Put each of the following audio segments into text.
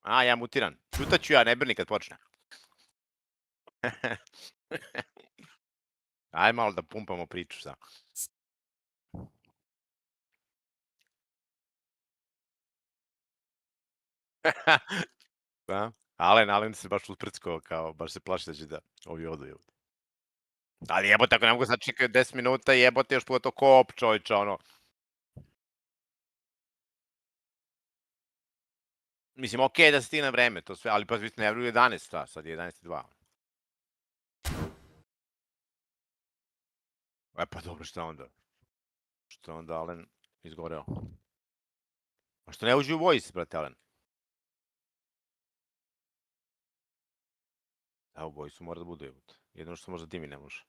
A, ja mutiran. Čutaću ja, ne brini kad počne. Aj malo da pumpamo priču sad. Da? Alen se baš usprckao, kao, baš se plaši da će da ovi odu. Ali jebote, ako ne mogu sad čekaju 10 minuta, jebote još pogotovo kop, čovječe, ono. Mislim, okej da se stigne na vreme, to sve, ali pa vi ste ne vriju 11, sad je 11:02. E pa dobro, šta onda? Šta onda Alen izgoreo? A što ne uđe u voice, brate, Alen? Da, u voice-u mora da bude, jebote. Jedino što možda Dimi ne može.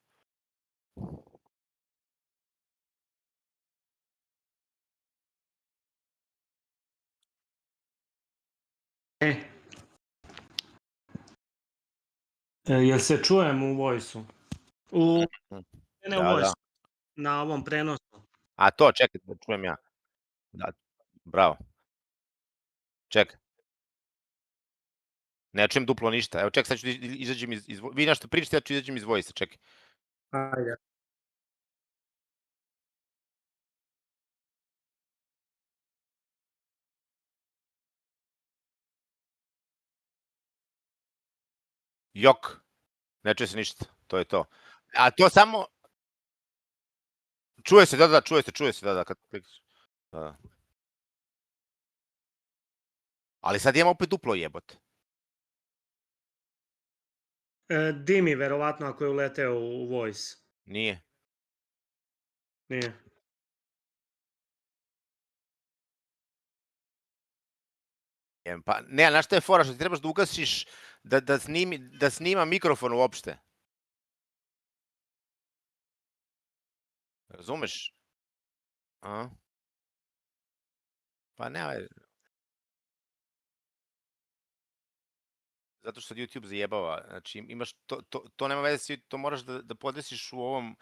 Jel se čujem u voice-u? Ne u Da, voice-u, na ovom prenosu. A to, čekaj, da čujem ja. Da, bravo. Čekaj. Ne čujem duplo ništa. Evo, čekaj, sad ću da izađem iz... Vi nešto pričate, ja ću izađem iz voice-a, čekaj. Ajde. Jok. Ne čuje se ništa, to je to. A to samo... Čuje se, da, čuje se, da. Da. Ali sad imam opet duplo jebote. Dimi, verovatno, ako je uleteo u voice. Nije. Nije. Pa, ne, znaš šta je fora, što ti trebaš da ugasiš da snima mikrofon uopšte. Razumeš? A? Pa ne, zato što YouTube zajebava. Znači, imaš, to nema veze, to moraš da podesiš u ovom,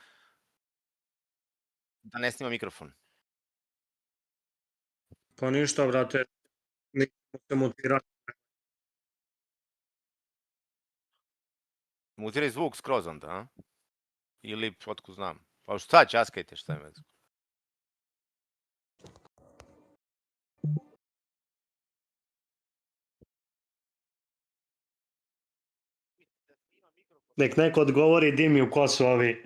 da ne snima mikrofon. Pa ništa, brate, nismo se mutirali. Mutiraj zvuk skroz onda, a? Ili, otko znam. Pa šta, ćaskajte, šta je veze. Nek neko odgovori Dimi ko su ovi.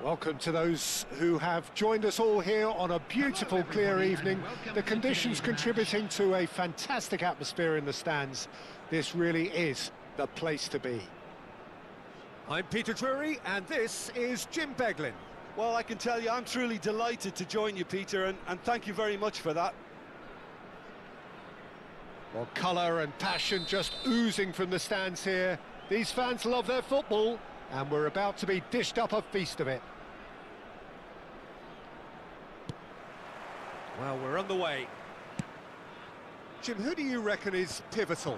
Welcome to those who have joined us all here on a beautiful, clear evening. The conditions contributing to a fantastic atmosphere in the stands. This really is the place to be. I'm Peter Drury, and this is Jim Beglin. Well, I can tell you, I'm truly delighted to join you, Peter, and thank you very much for that. Well, colour and passion just oozing from the stands here. These fans love their football, and we're about to be dished up a feast of it. Well, we're on the way. Jim, who do you reckon is pivotal?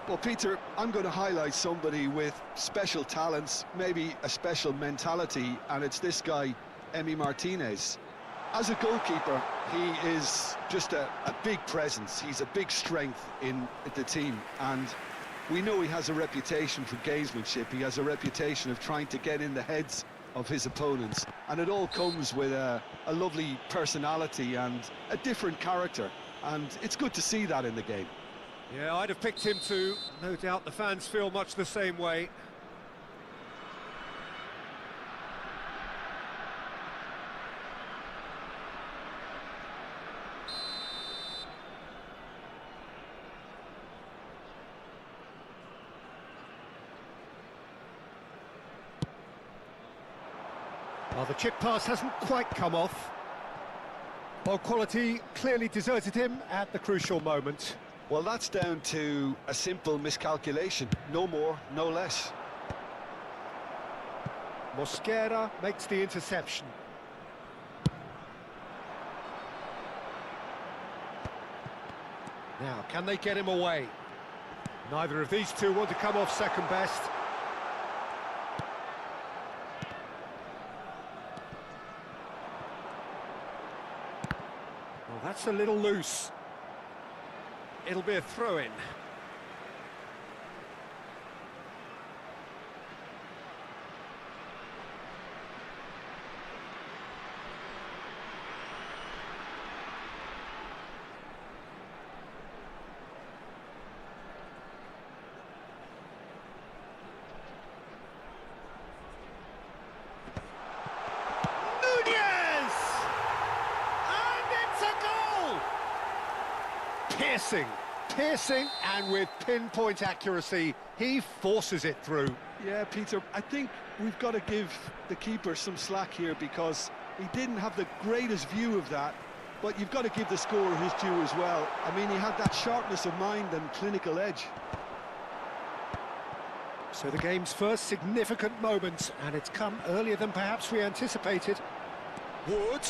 Well, Peter, I'm going to highlight somebody with special talents, maybe a special mentality, and it's this guy, Emi Martinez. As a goalkeeper, he is just a big presence. He's a big strength in the team, and we know he has a reputation for gamesmanship. He has a reputation of trying to get in the heads of his opponents, and it all comes with a lovely personality and a different character, and it's good to see that in the game. Yeah, I'd have picked him too. No doubt the fans feel much the same way. Well, the chip pass hasn't quite come off. Ball quality clearly deserted him at the crucial moment. Well, that's down to a simple miscalculation. No more, no less. Mosquera makes the interception. Now, can they get him away? Neither of these two want to come off second best. Well, that's a little loose. It'll be a throw-in. Piercing, and with pinpoint accuracy, he forces it through. Yeah, Peter, I think we've got to give the keeper some slack here because he didn't have the greatest view of that, but you've got to give the scorer his due as well. I mean, he had that sharpness of mind and clinical edge. So the game's first significant moment, and it's come earlier than perhaps we anticipated. Wood.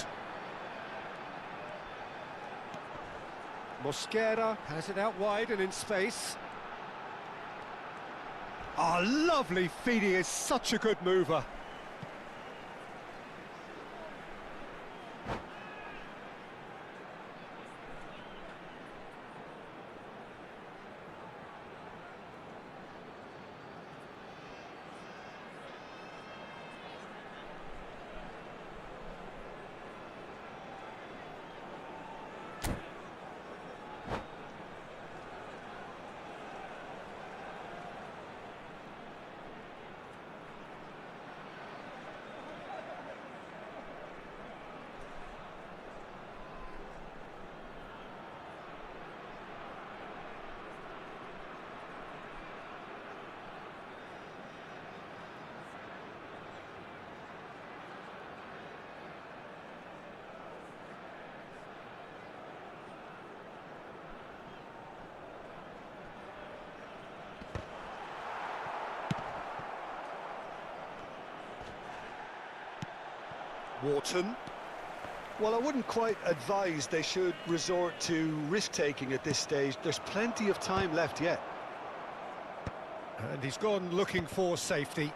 Mosquera has it out wide and in space. Oh, lovely feed. He is such a good mover. Wharton. Well, I wouldn't quite advise they should resort to risk-taking at this stage. There's plenty of time left yet. And he's gone looking for safety.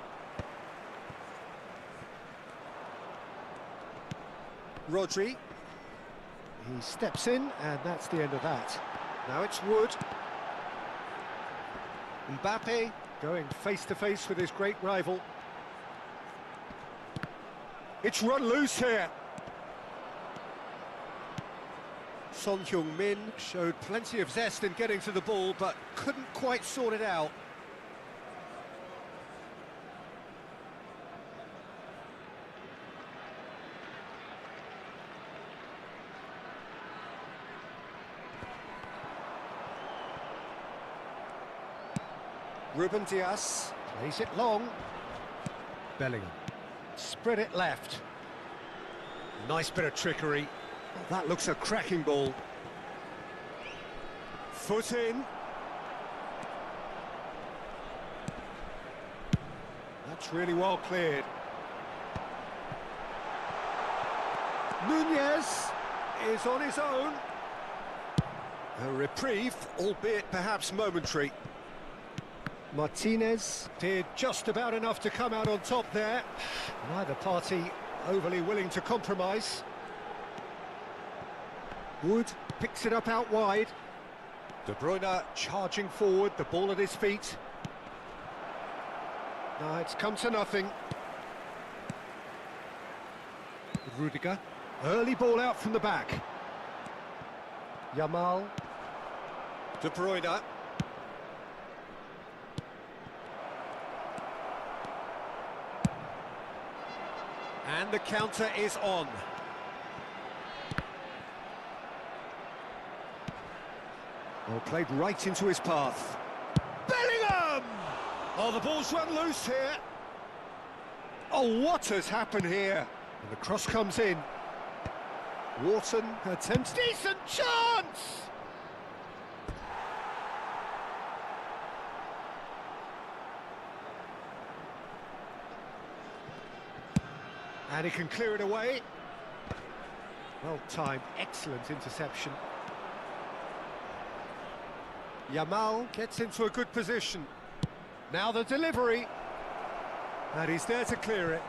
Rodri. He steps in, and that's the end of that. Now it's Wood. Mbappe going face-to-face with his great rival. It's run loose here. Son Heung-min showed plenty of zest in getting to the ball, but couldn't quite sort it out. Ruben Dias plays it long. Bellingham. Spread it left. Nice bit of trickery. Oh, that looks a cracking ball. Foot in. That's really well cleared. Nunez is on his own. A reprieve, albeit perhaps momentary. Martinez did just about enough to come out on top there. Neither party overly willing to compromise. Wood picks it up out wide. De Bruyne charging forward, the ball at his feet. No, it's come to nothing. Rudiger, early ball out from the back. Yamal. De Bruyne. And the counter is on. Well, played right into his path. Bellingham! Oh, the ball's run loose here. Oh, what has happened here? And the cross comes in. Wharton attempts. Decent chance! And he can clear it away. Well timed, excellent interception. Yamal gets into a good position. Now the delivery. And he's there to clear it.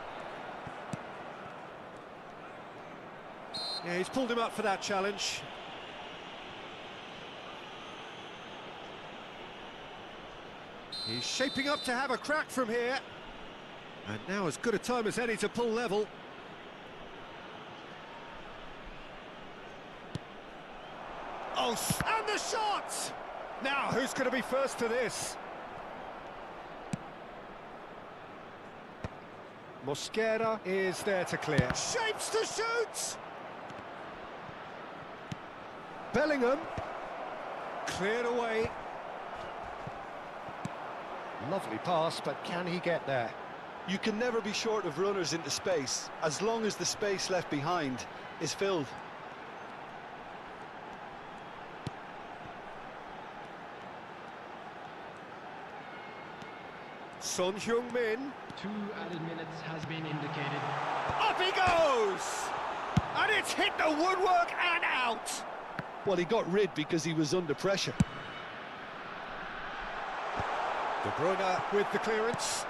Yeah, he's pulled him up for that challenge. He's shaping up to have a crack from here. And now as good a time as any to pull level. Oh, and the shot! Now, who's going to be first to this? Mosquera is there to clear. Shapes to shoot! Bellingham. Cleared away. Lovely pass, but can he get there? You can never be short of runners into space, as long as the space left behind is filled. Son Heung-min. 2 added minutes has been indicated. Up he goes! And it's hit the woodwork and out! Well, he got rid because he was under pressure. De Bruyne with the clearance.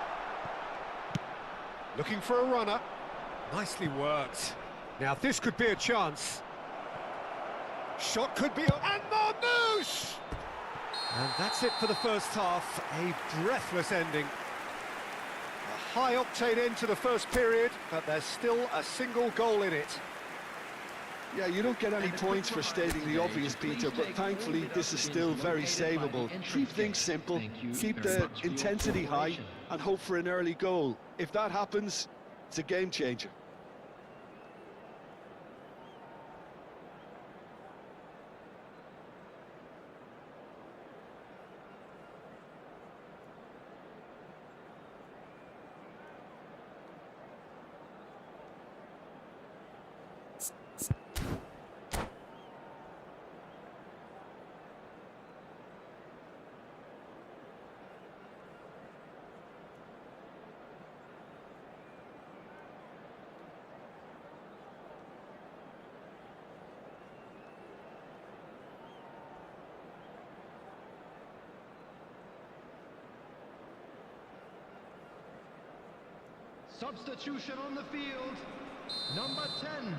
Looking for a runner. Nicely worked. Now this could be a chance. Shot could be... And Marmouche! And that's it for the first half. A breathless ending. A high-octane end to the first period, but there's still a single goal in it. Yeah, you don't get any points for stating the obvious, Peter, but thankfully this is still very savable. Keep things simple, keep the intensity high, and hope for an early goal. If that happens, it's a game changer. Substitution on the field. Number 10,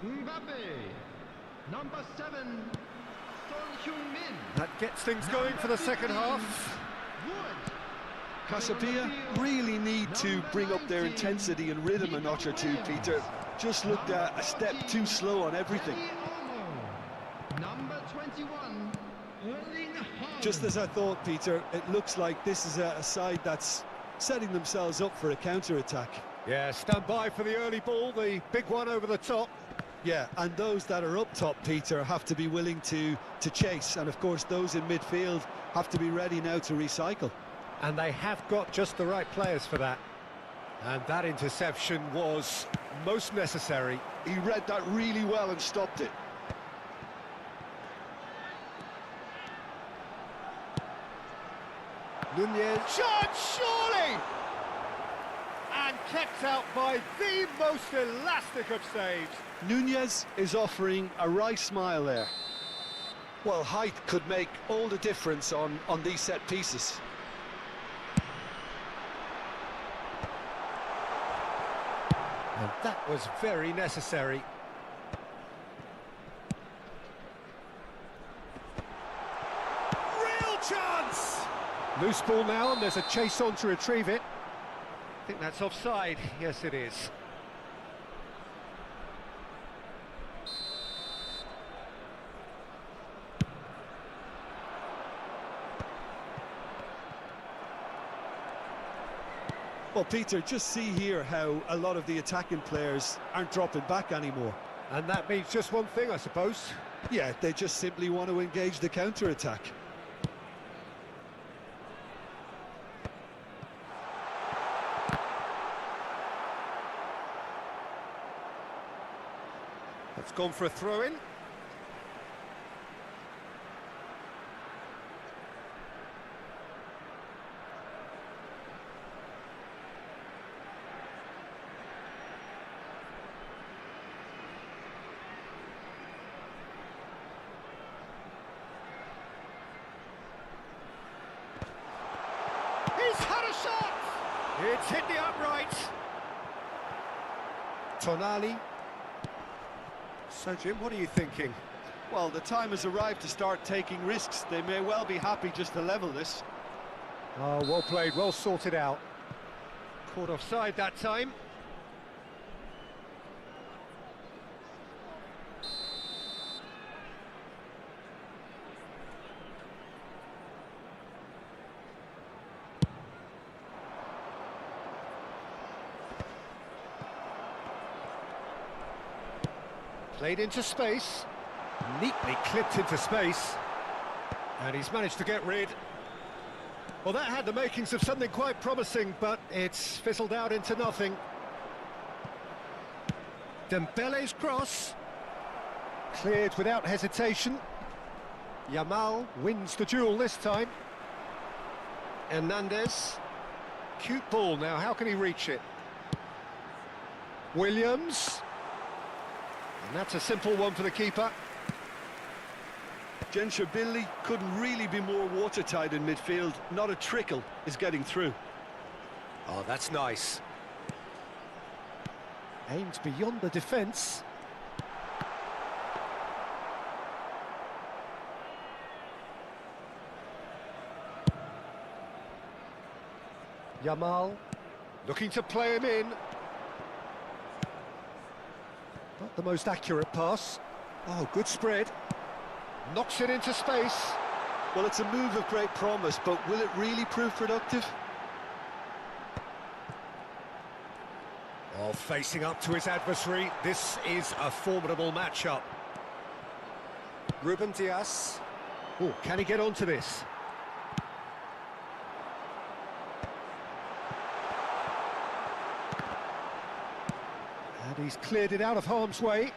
Mbappe. Number 7, Son Heung-min. That gets things going for the second half. Wood. Casabia really need to bring up their intensity and rhythm a notch or two, Peter. Just looked a step too slow on everything. Number 21, Erling Haaland. Just as I thought, Peter, it looks like this is a side that's setting themselves up for a counter-attack. Yeah, stand by for the early ball, the big one over the top. Yeah, and those that are up top, Peter, have to be willing to chase. And of course, those in midfield have to be ready now to recycle. And they have got just the right players for that. And that interception was most necessary. He read that really well and stopped it. Nunez. Shot, surely! And kept out by the most elastic of saves. Nunez is offering a wry smile there. Well, height could make all the difference on these set pieces. And that was very necessary. Real chance! Loose ball now, and there's a chase on to retrieve it. I think that's offside. Yes, it is. Well, Peter, just see here how a lot of the attacking players aren't dropping back anymore. And that means just one thing, I suppose. Yeah, they just simply want to engage the counter-attack. It's gone for a throw-in. He's had a shot! It's hit the upright. Tonali. So, Jim, what are you thinking? Well, the time has arrived to start taking risks. They may well be happy just to level this. Oh, well played, well sorted out. Caught offside that time. Played into space, neatly clipped into space, and he's managed to get rid. Well, that had the makings of something quite promising, but it's fizzled out into nothing. Dembele's cross, cleared without hesitation. Yamal wins the duel this time. Hernandez, cute ball now, how can he reach it? Williams. And that's a simple one for the keeper. Cipelići couldn't really be more watertight in midfield. Not a trickle is getting through. Oh, that's nice. Aimed beyond the defence. Yamal looking to play him in. Not the most accurate pass. Oh, good spread. Knocks it into space. Well, it's a move of great promise, but will it really prove productive? Oh, facing up to his adversary. This is a formidable matchup. Ruben Dias. Oh, can he get onto this? And he's cleared it out of harm's way.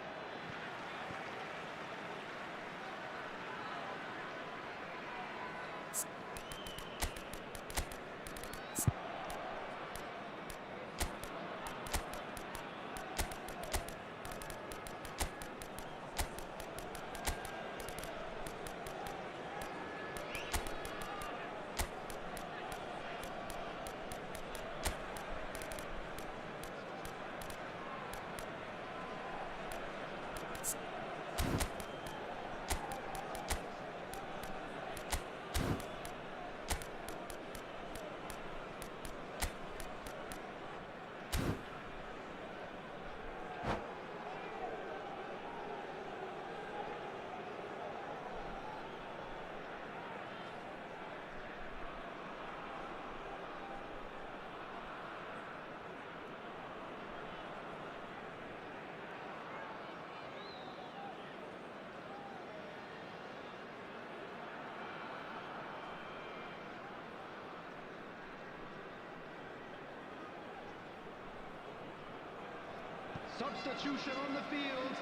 Substitution on the field.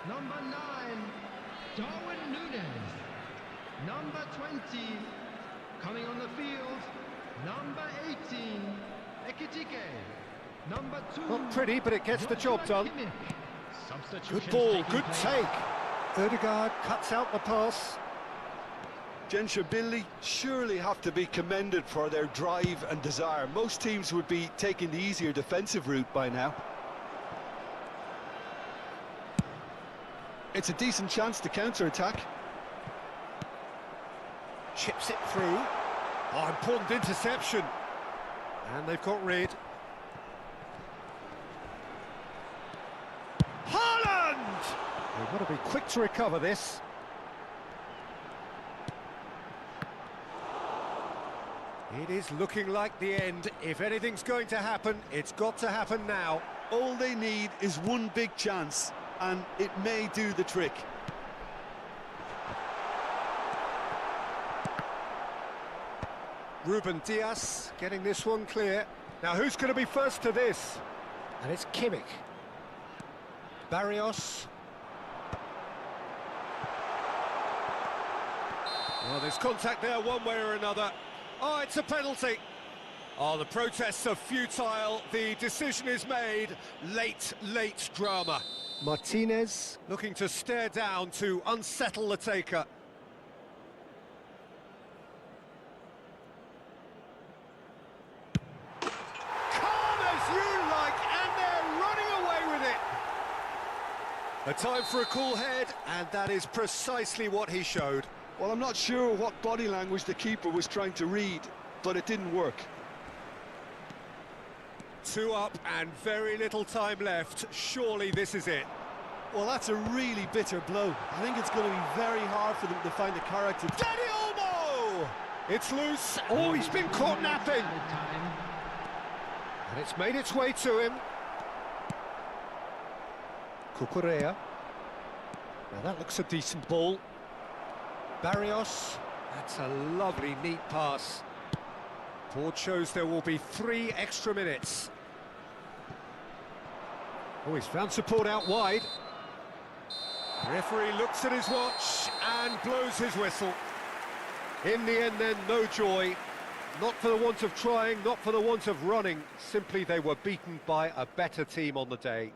Number 9, Darwin Núñez. Number 20, coming on the field. Number 18, Ekitike. Number 2. Not pretty, but it gets the job done. Substitution. Good ball, good take. Ødegaard cuts out the pass. Cipelići surely have to be commended for their drive and desire. Most teams would be taking the easier defensive route by now. It's a decent chance to counter-attack. Chips it through. Oh, important interception. And they've got rid. Haaland! They've got to be quick to recover this. It is looking like the end. If anything's going to happen, it's got to happen now. All they need is one big chance, and it may do the trick. Ruben Dias getting this one clear. Now who's going to be first to this? And it's Kimmich. Barrios. Well, there's contact there one way or another. Oh, it's a penalty. Oh, the protests are futile. The decision is made. Late drama. Martinez looking to stare down to unsettle the taker. Calm as you like, and they're running away with it. A time for a cool head, and that is precisely what he showed. Well, I'm not sure what body language the keeper was trying to read, but it didn't work. 2 up and very little time left. Surely this is it. Well, that's a really bitter blow. I think it's going to be very hard for them to find a character. Daddy Olmo! It's loose. Oh, he's been caught napping. And it's made its way to him. Cucurella. Now that looks a decent ball. Barrios. That's a lovely, neat pass. Board shows there will be 3 extra minutes. Oh, he's found support out wide. Referee looks at his watch and blows his whistle. In the end then, no joy. Not for the want of trying, not for the want of running. Simply they were beaten by a better team on the day.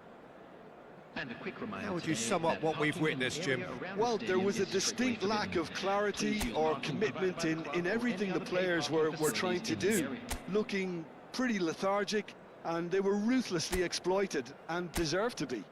And a quick reminder. How would you sum up what we've witnessed, Jim? Well, there was a distinct lack of clarity or commitment in everything the players were trying to do. Looking pretty lethargic, and they were ruthlessly exploited and deserved to be.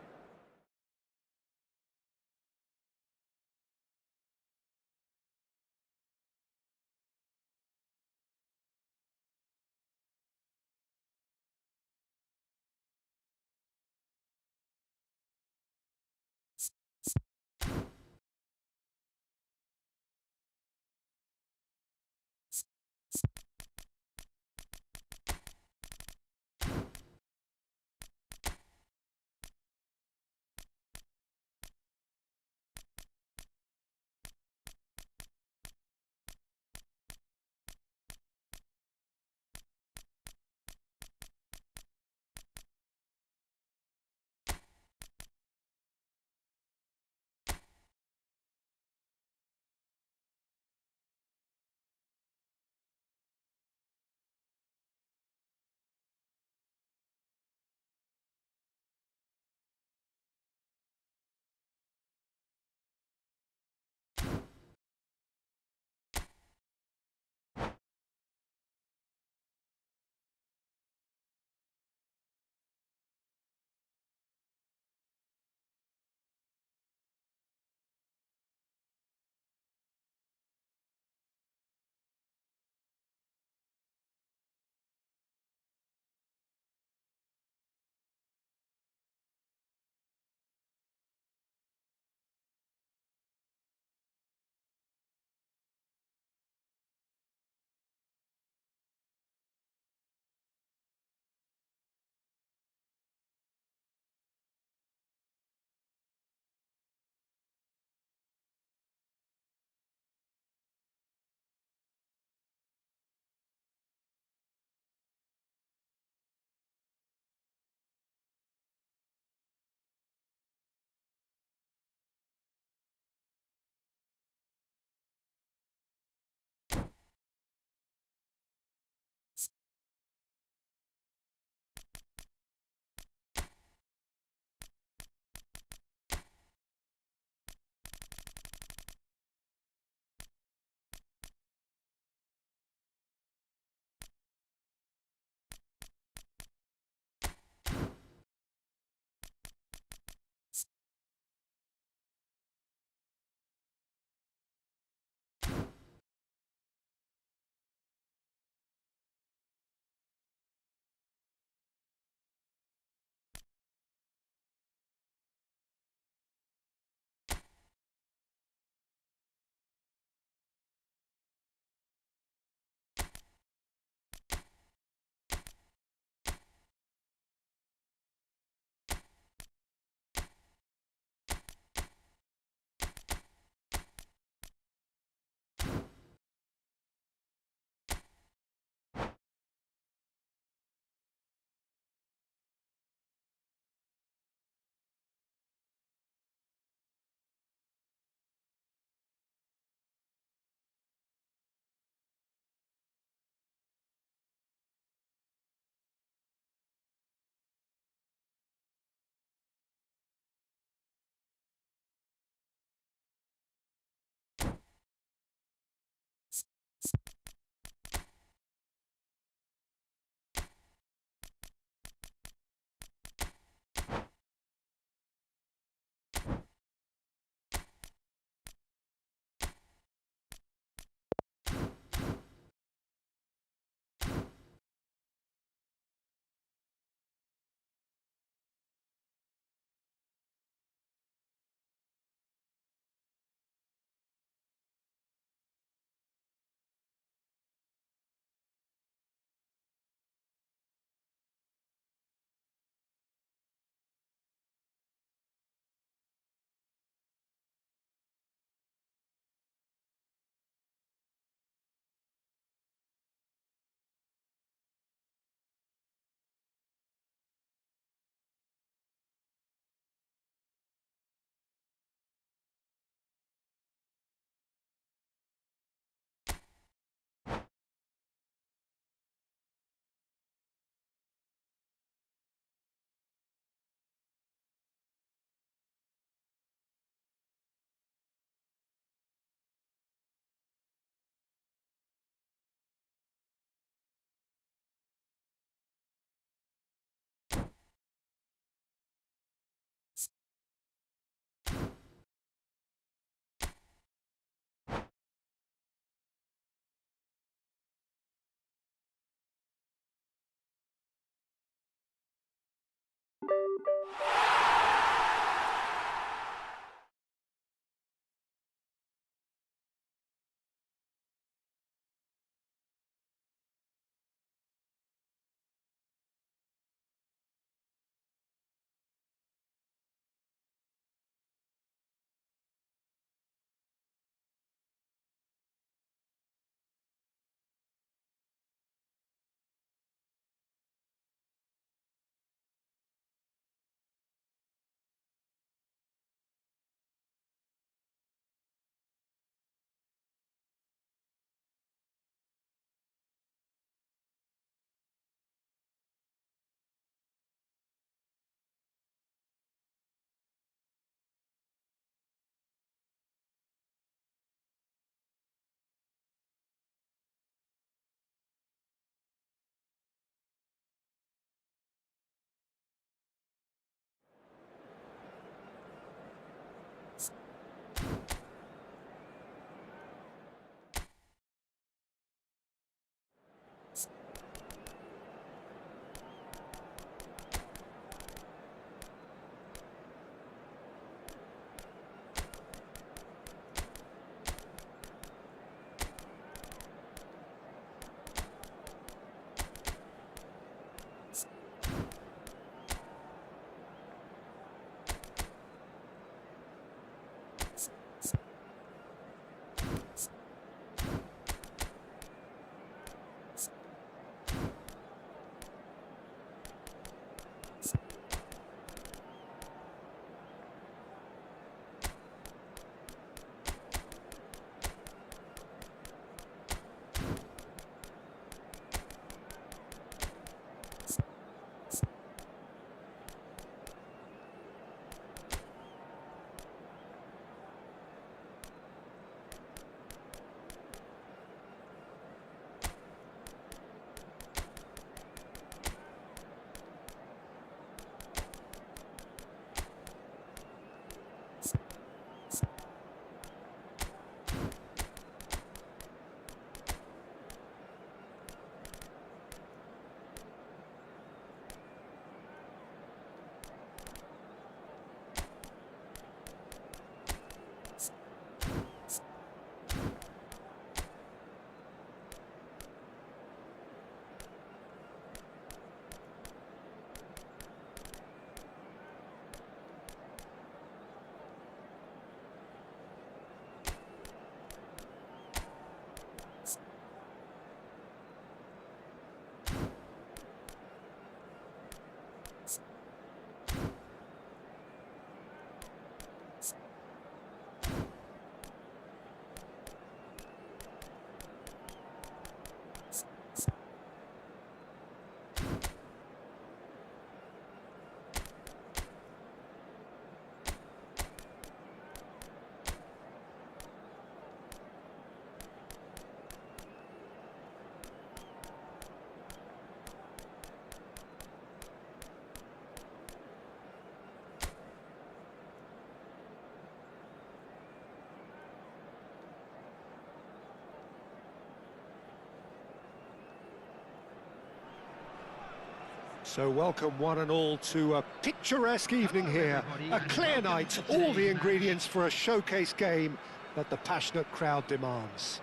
So welcome one and all to a picturesque evening here. A clear night, all the ingredients for a showcase game that the passionate crowd demands.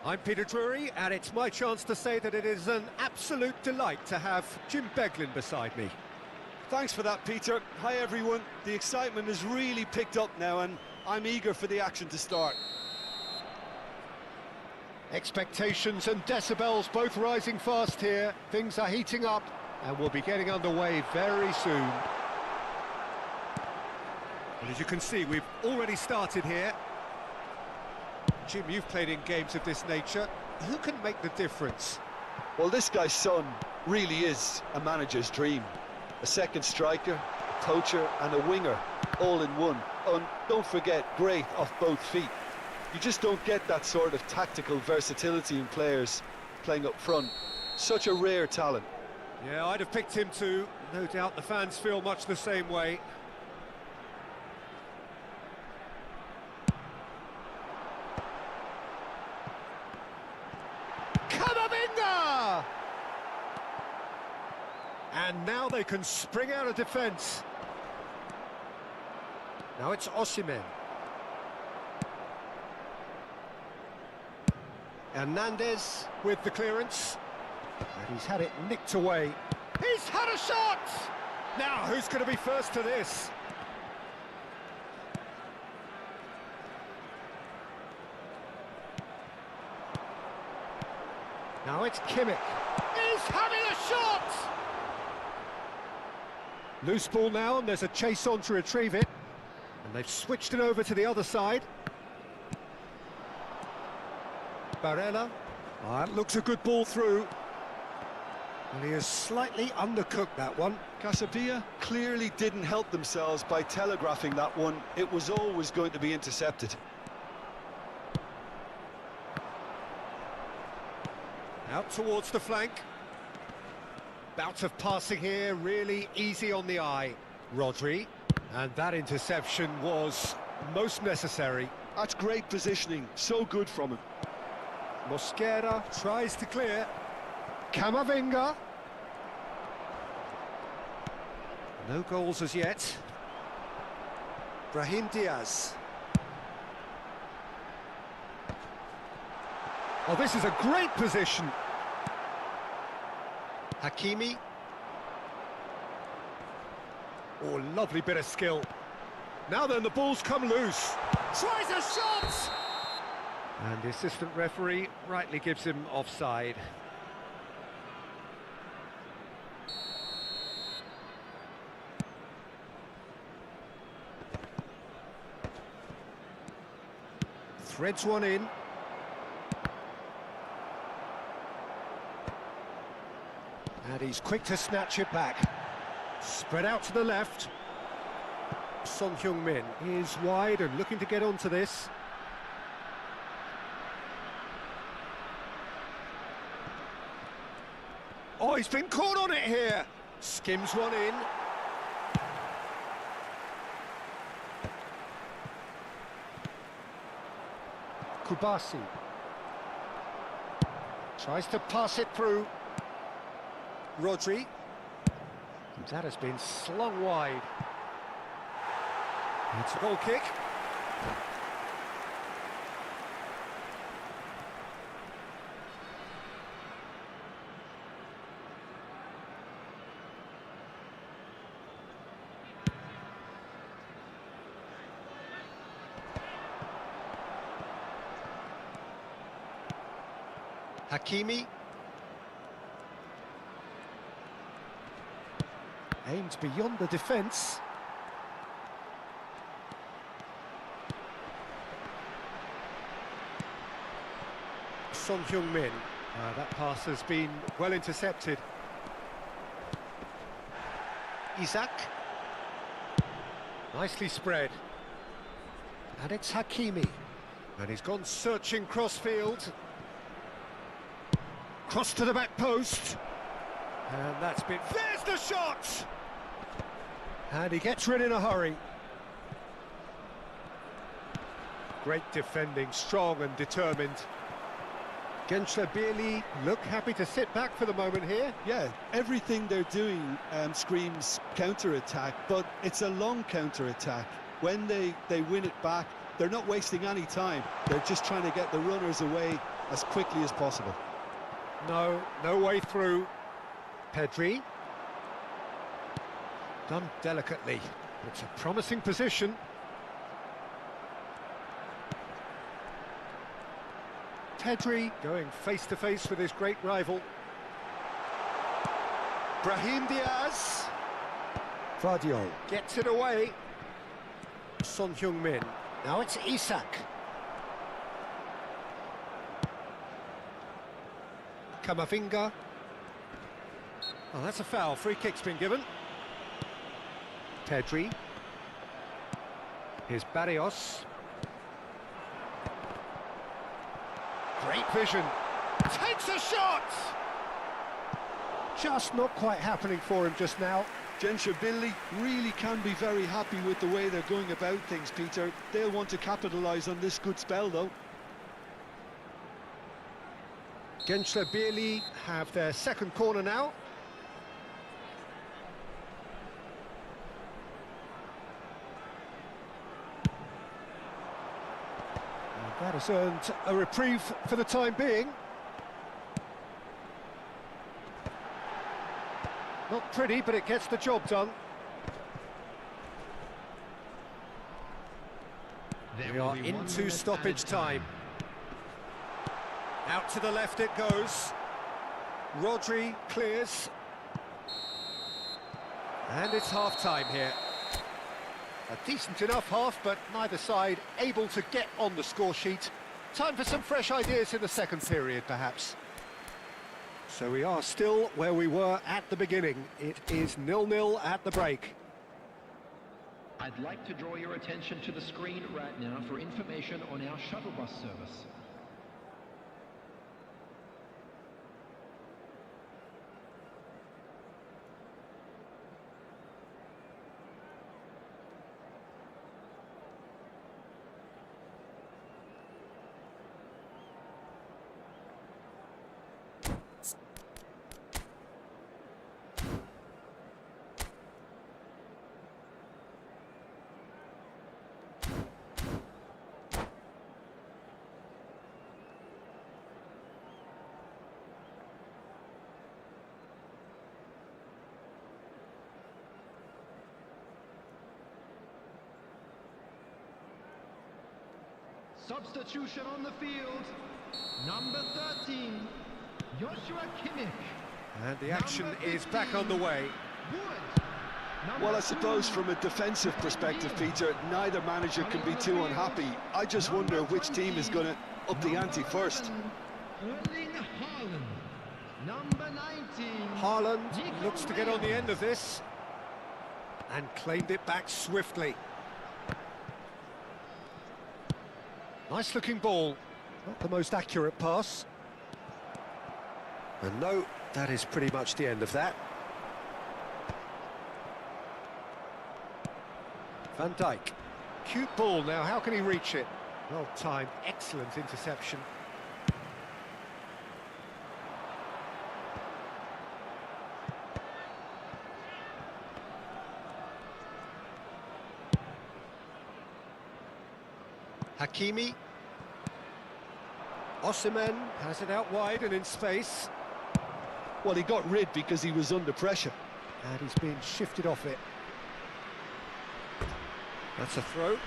I'm Peter Drury, and it's my chance to say that it is an absolute delight to have Jim Beglin beside me. Thanks for that, Peter. Hi, everyone. The excitement has really picked up now, and I'm eager for the action to start. Expectations and decibels both rising fast here. Things are heating up, and we'll be getting underway very soon. And as you can see, we've already started here. Jim, you've played in games of this nature. Who can make the difference? Well, this guy's son really is a manager's dream. A second striker, a poacher and a winger, all in one. And don't forget, great off both feet. You just don't get that sort of tactical versatility in players playing up front. Such a rare talent. Yeah, I'd have picked him too. No doubt the fans feel much the same way. Camavinga! And now they can spring out of defence. Now it's Osimhen. Hernandez with the clearance. And he's had it nicked away. He's had a shot! Now, who's going to be first to this? Now it's Kimmich. He's having a shot! Loose ball now, and there's a chase on to retrieve it. And they've switched it over to the other side. Barella. That looks a good ball through. And he has slightly undercooked that one. Casabia clearly didn't help themselves by telegraphing that one. It was always going to be intercepted. Out towards the flank. Bout of passing here, really easy on the eye. Rodri. And that interception was most necessary. That's great positioning, so good from him. Mosquera tries to clear. Camavinga. No goals as yet. Brahim Diaz. Oh, this is a great position. Hakimi. Oh, lovely bit of skill. Now then, the ball's come loose. Tries a shot! And the assistant referee rightly gives him offside. Threads one in. And he's quick to snatch it back. Spread out to the left. Son Heung-min is wide and looking to get onto this. Oh, he's been caught on it here. Skims one in. Kubasi. Tries to pass it through. Rodri. And that has been slung wide. It's a goal kick. Hakimi. Aims beyond the defence. Son Heung-min. That pass has been well intercepted. Isak. Nicely spread. And it's Hakimi. And he's gone searching crossfield. Cross to the back post. And that's been... There's the shot! And he gets rid in a hurry. Great defending, strong and determined. Cipelići look happy to sit back for the moment here. Yeah, everything they're doing screams counter-attack, but it's a long counter-attack. When they win it back, they're not wasting any time. They're just trying to get the runners away as quickly as possible. No way through. Pedri. Done delicately. It's a promising position. Pedri going face-to-face with his great rival. Brahim Diaz. Vardiol gets it away. Son Heung-min. Now it's eFk. Kamavinga. Oh, that's a foul. Free kick's been given. Pedri. Here's Barrios. Great vision. Takes a shot! Just not quite happening for him just now. Cipelići really can be very happy with the way they're going about things, Peter. They'll want to capitalise on this good spell, though. Cipelići have their second corner now. That has earned a reprieve for the time being. Not pretty, but it gets the job done. We are into stoppage time. Out to the left it goes. Rodri clears. And it's half-time here. A decent enough half, but neither side able to get on the score sheet. Time for some fresh ideas in the second period, perhaps. So we are still where we were at the beginning. It is 0-0 at the break. I'd like to draw your attention to the screen right now for information on our shuttle bus service. Substitution on the field. Number 13, Joshua Kimmich. And the action is back on the way. Well, I suppose from a defensive perspective, Peter, neither manager can be too unhappy. I just wonder which team is going to up the ante first. Erling Haaland. Number 19. Haaland looks to get on the end of this. And claimed it back swiftly. Nice looking ball, not the most accurate pass. And no, that is pretty much the end of that. Van Dijk, cute ball now, how can he reach it? Well timed, excellent interception. Hakimi. Osimhen has it out wide and in space. Well, he got rid because he was under pressure. And he's being shifted off it. That's a throw.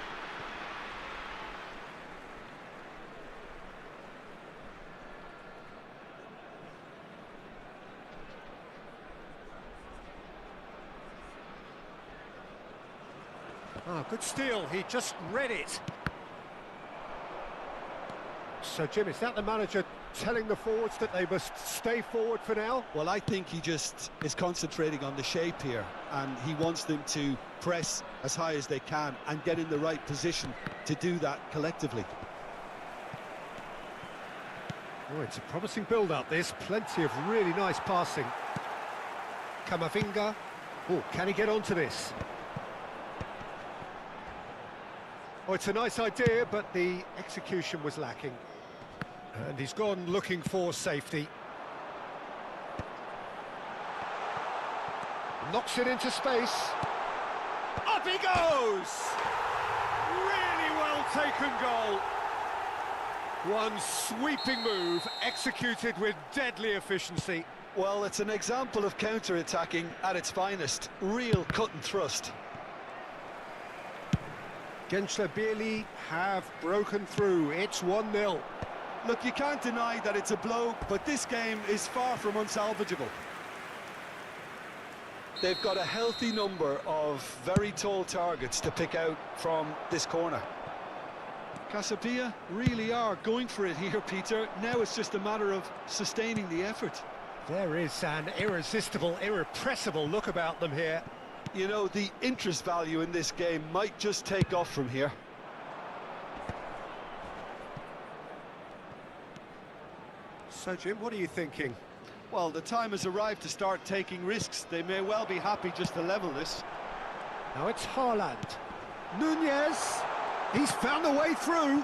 Oh, good steal, he just read it. So, Jim, is that the manager telling the forwards that they must stay forward for now? Well, I think he just is concentrating on the shape here, and he wants them to press as high as they can and get in the right position to do that collectively. Oh, it's a promising build-up, this. Plenty of really nice passing. Kamavinga. Oh, can he get onto this? Oh, it's a nice idea, but the execution was lacking. And he's gone looking for safety. Knocks it into space. Up he goes! Really well taken goal. One sweeping move, executed with deadly efficiency. Well, it's an example of counter-attacking at its finest. Real cut and thrust. Cipelići have broken through. It's 1-0. Look, you can't deny that it's a blow, but this game is far from unsalvageable. They've got a healthy number of very tall targets to pick out from this corner. Cipelići really are going for it here, Peter. Now it's just a matter of sustaining the effort. There is an irresistible, irrepressible look about them here. You know, the interest value in this game might just take off from here. So, Jim, what are you thinking? Well, the time has arrived to start taking risks. They may well be happy just to level this. Now it's Haaland. Nunez! He's found a way through!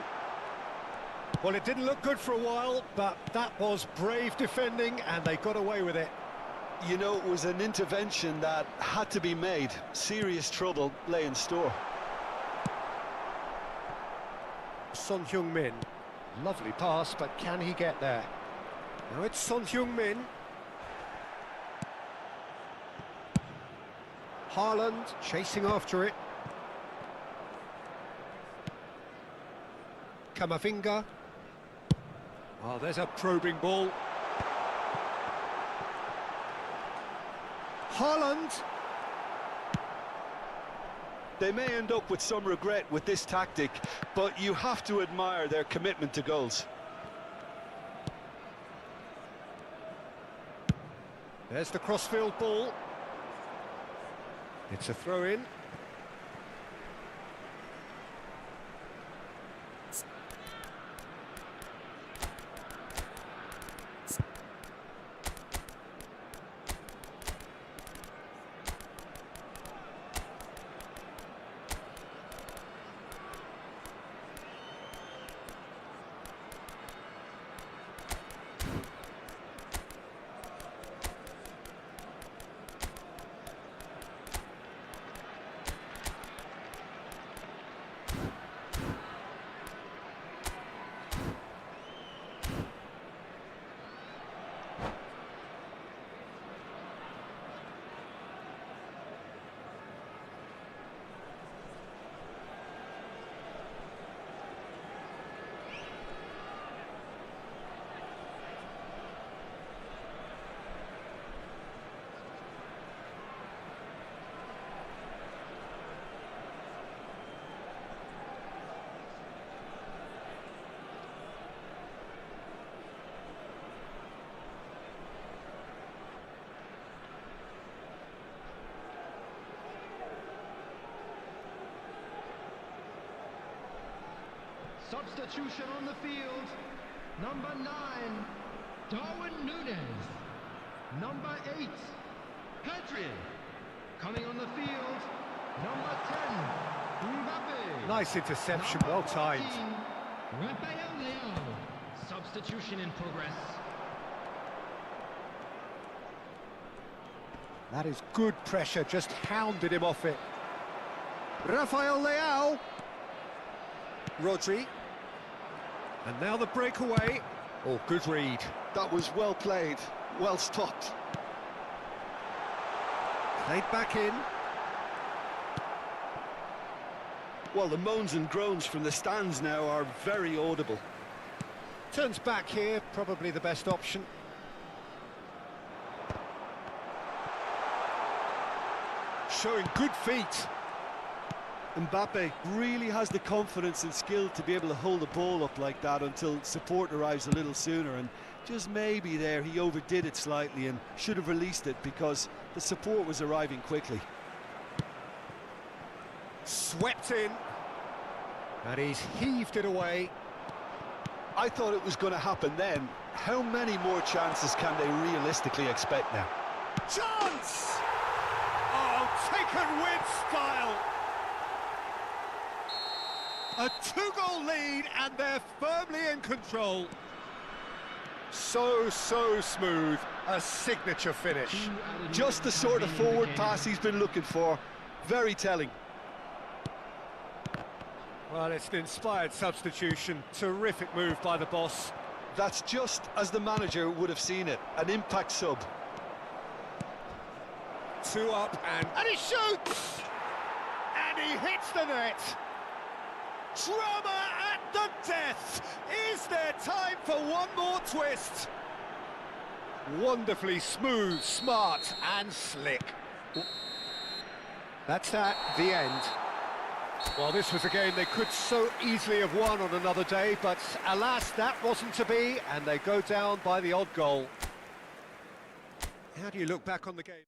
Well, it didn't look good for a while, but that was brave defending, and they got away with it. You know, it was an intervention that had to be made. Serious trouble lay in store. Son Heung-min. Lovely pass, but can he get there? Now it's Son Heung-min. Haaland chasing after it. Kamavinga. Oh, there's a probing ball. Haaland. They may end up with some regret with this tactic, but you have to admire their commitment to goals. There's the crossfield ball. It's a throw-in. Substitution on the field. Number 9, Darwin Núñez. Number 8, Pedri. Coming on the field, number 10, Mbappe. Nice interception, well timed. Rafael Leao. Substitution in progress. That is good pressure, just hounded him off it. Rafael Leao. Rodri. And now the breakaway. Oh, good read. That was well played, well stopped. Played back in. Well, the moans and groans from the stands now are very audible. Turns back here, probably the best option. Showing good feet. Mbappe really has the confidence and skill to be able to hold the ball up like that until support arrives a little sooner, and just maybe there he overdid it slightly and should have released it because the support was arriving quickly. Swept in, and he's heaved it away. I thought it was going to happen then. How many more chances can they realistically expect now? Chance! Oh, taken with style! A 2-goal lead, and they're firmly in control. So smooth, a signature finish. Just the sort of forward pass he's been looking for. Very telling. Well, it's an inspired substitution. Terrific move by the boss. That's just as the manager would have seen it. An impact sub. 2 up and he shoots! And he hits the net! Drama at the death! Is there time for one more twist? Wonderfully smooth, smart and slick. That's that, the end. Well, this was a game they could so easily have won on another day, but alas, that wasn't to be, and they go down by the odd goal. How do you look back on the game?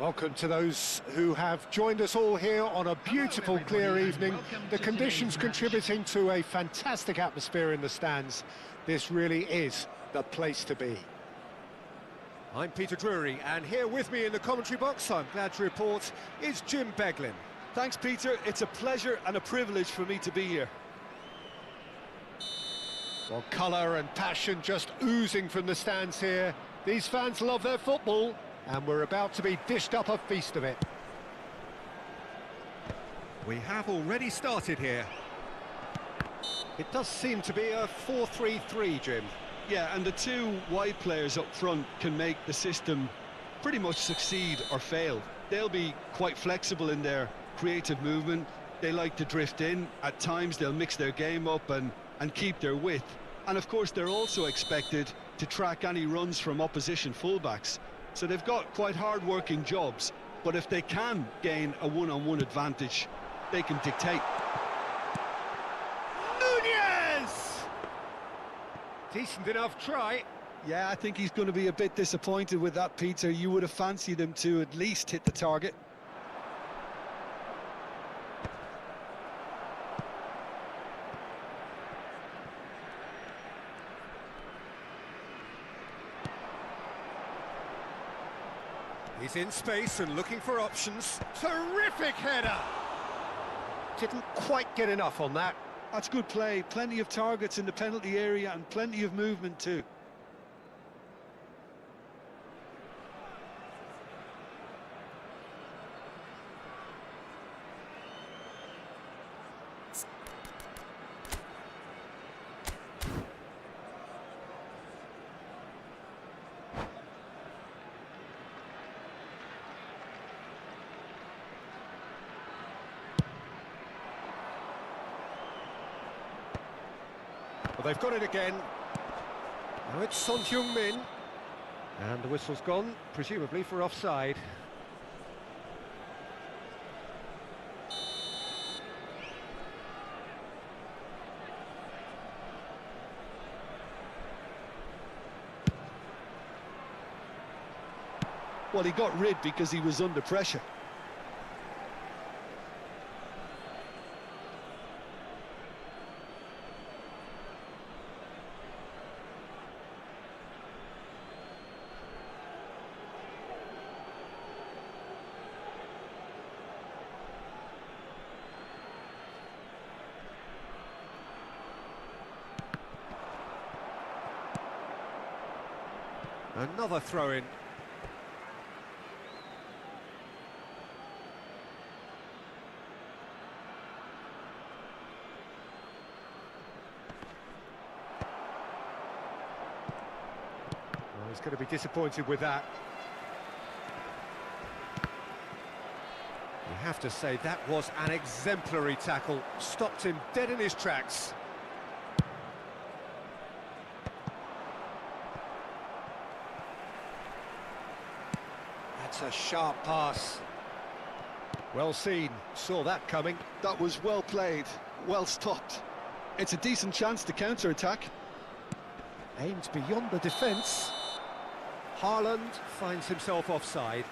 Welcome to those who have joined us all here on a beautiful, clear evening. The conditions contributing to a fantastic atmosphere in the stands. This really is the place to be. I'm Peter Drury, and here with me in the commentary box, I'm glad to report, is Jim Beglin. Thanks, Peter. It's a pleasure and a privilege for me to be here. Well, colour and passion just oozing from the stands here. These fans love their football, and we're about to be dished up a feast of it. We have already started here. It does seem to be a 4-3-3, Jim. Yeah, and the two wide players up front can make the system pretty much succeed or fail. They'll be quite flexible in their creative movement. They like to drift in. At times they'll mix their game up and keep their width. And of course they're also expected to track any runs from opposition fullbacks. So they've got quite hard-working jobs, but if they can gain a one-on-one advantage, they can dictate. Nunez! Decent enough try. Yeah, I think he's going to be a bit disappointed with that, Peter. You would have fancied him to at least hit the target. He's in space and looking for options. Terrific header! Didn't quite get enough on that. That's good play. Plenty of targets in the penalty area and plenty of movement too. Well, they've got it again. Now it's Son Heung-min. And the whistle's gone, presumably for offside. Well, he got rid because he was under pressure. Another throw-in. Well, he's going to be disappointed with that. You have to say that was an exemplary tackle. Stopped him dead in his tracks. That's a sharp pass. Well seen, saw that coming. That was well played, well stopped. It's a decent chance to counter-attack. Aimed beyond the defence. Haaland finds himself offside.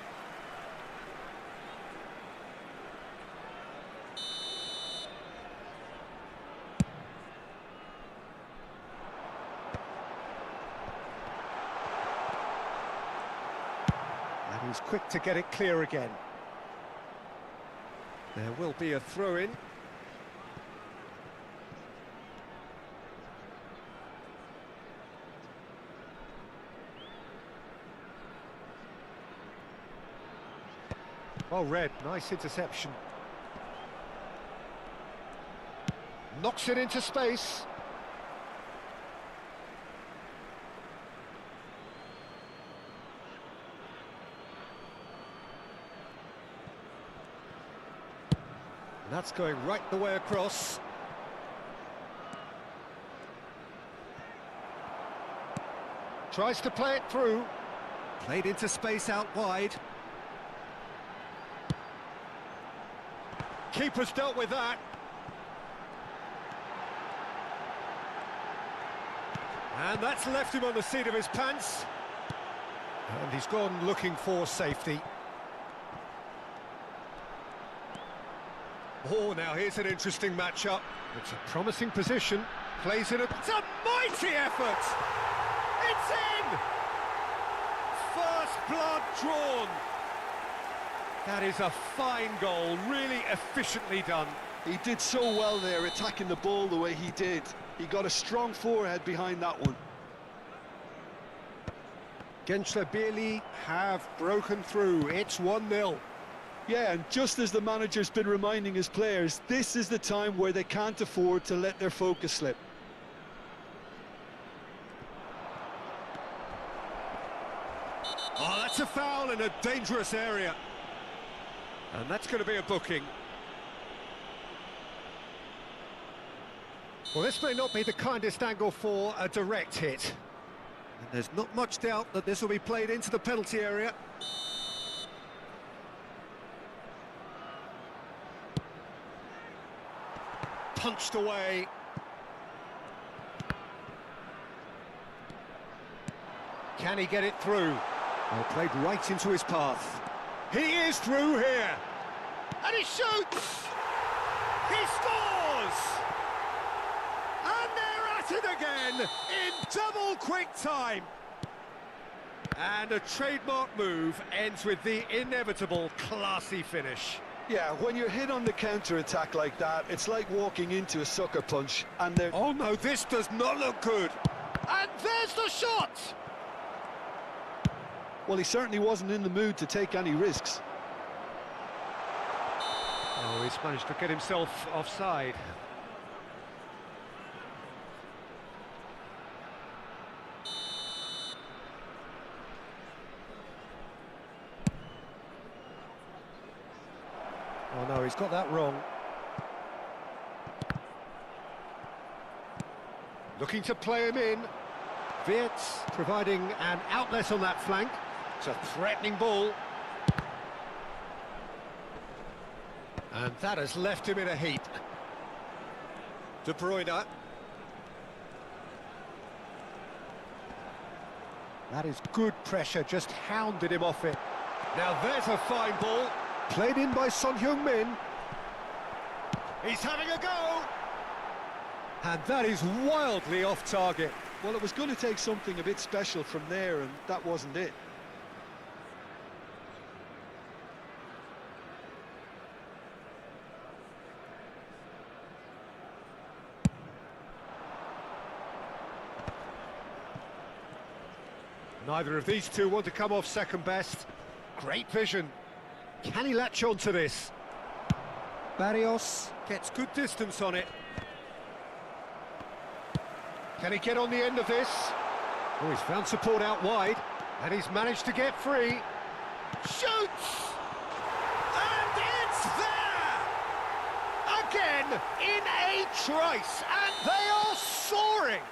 And he's quick to get it clear again. There will be a throw-in. Well read, nice interception. Knocks it into space. That's going right the way across. Tries to play it through. Played into space out wide. Keeper's dealt with that. And that's left him on the seat of his pants. And he's gone looking for safety. Oh, now here's an interesting matchup. It's a promising position. Plays it. It's a mighty effort. It's in. First blood drawn. That is a fine goal, really efficiently done. He did so well there, attacking the ball the way he did. He got a strong forehead behind that one. Cipelići have broken through. It's 1-0. Yeah, and just as the manager's been reminding his players, this is the time where they can't afford to let their focus slip. Oh, that's a foul in a dangerous area. And that's going to be a booking. Well, this may not be the kindest angle for a direct hit. And there's not much doubt that this will be played into the penalty area. Punched away. Can he get it through? Well, played right into his path. He is through here. And he shoots! He scores! And they're at it again in double quick time. And a trademark move ends with the inevitable classy finish. Yeah, when you're hit on the counter-attack like that, it's like walking into a sucker punch, and they're... Oh no, this does not look good. And there's the shot! Well, he certainly wasn't in the mood to take any risks. Oh, he's managed to get himself offside. Oh no, he's got that wrong. Looking to play him in. Wirtz providing an outlet on that flank. It's a threatening ball. And that has left him in a heap. De Bruyne. That is good pressure, just hounded him off it. Now there's a fine ball. Played in by Son Heung-min. He's having a go! And that is wildly off target. Well, it was going to take something a bit special from there, and that wasn't it. Neither of these two want to come off second best. Great vision. Can he latch on to this? Barrios gets good distance on it. Can he get on the end of this? Oh, he's found support out wide, and he's managed to get free. Shoots! And it's there! Again, in a trice, and they are soaring!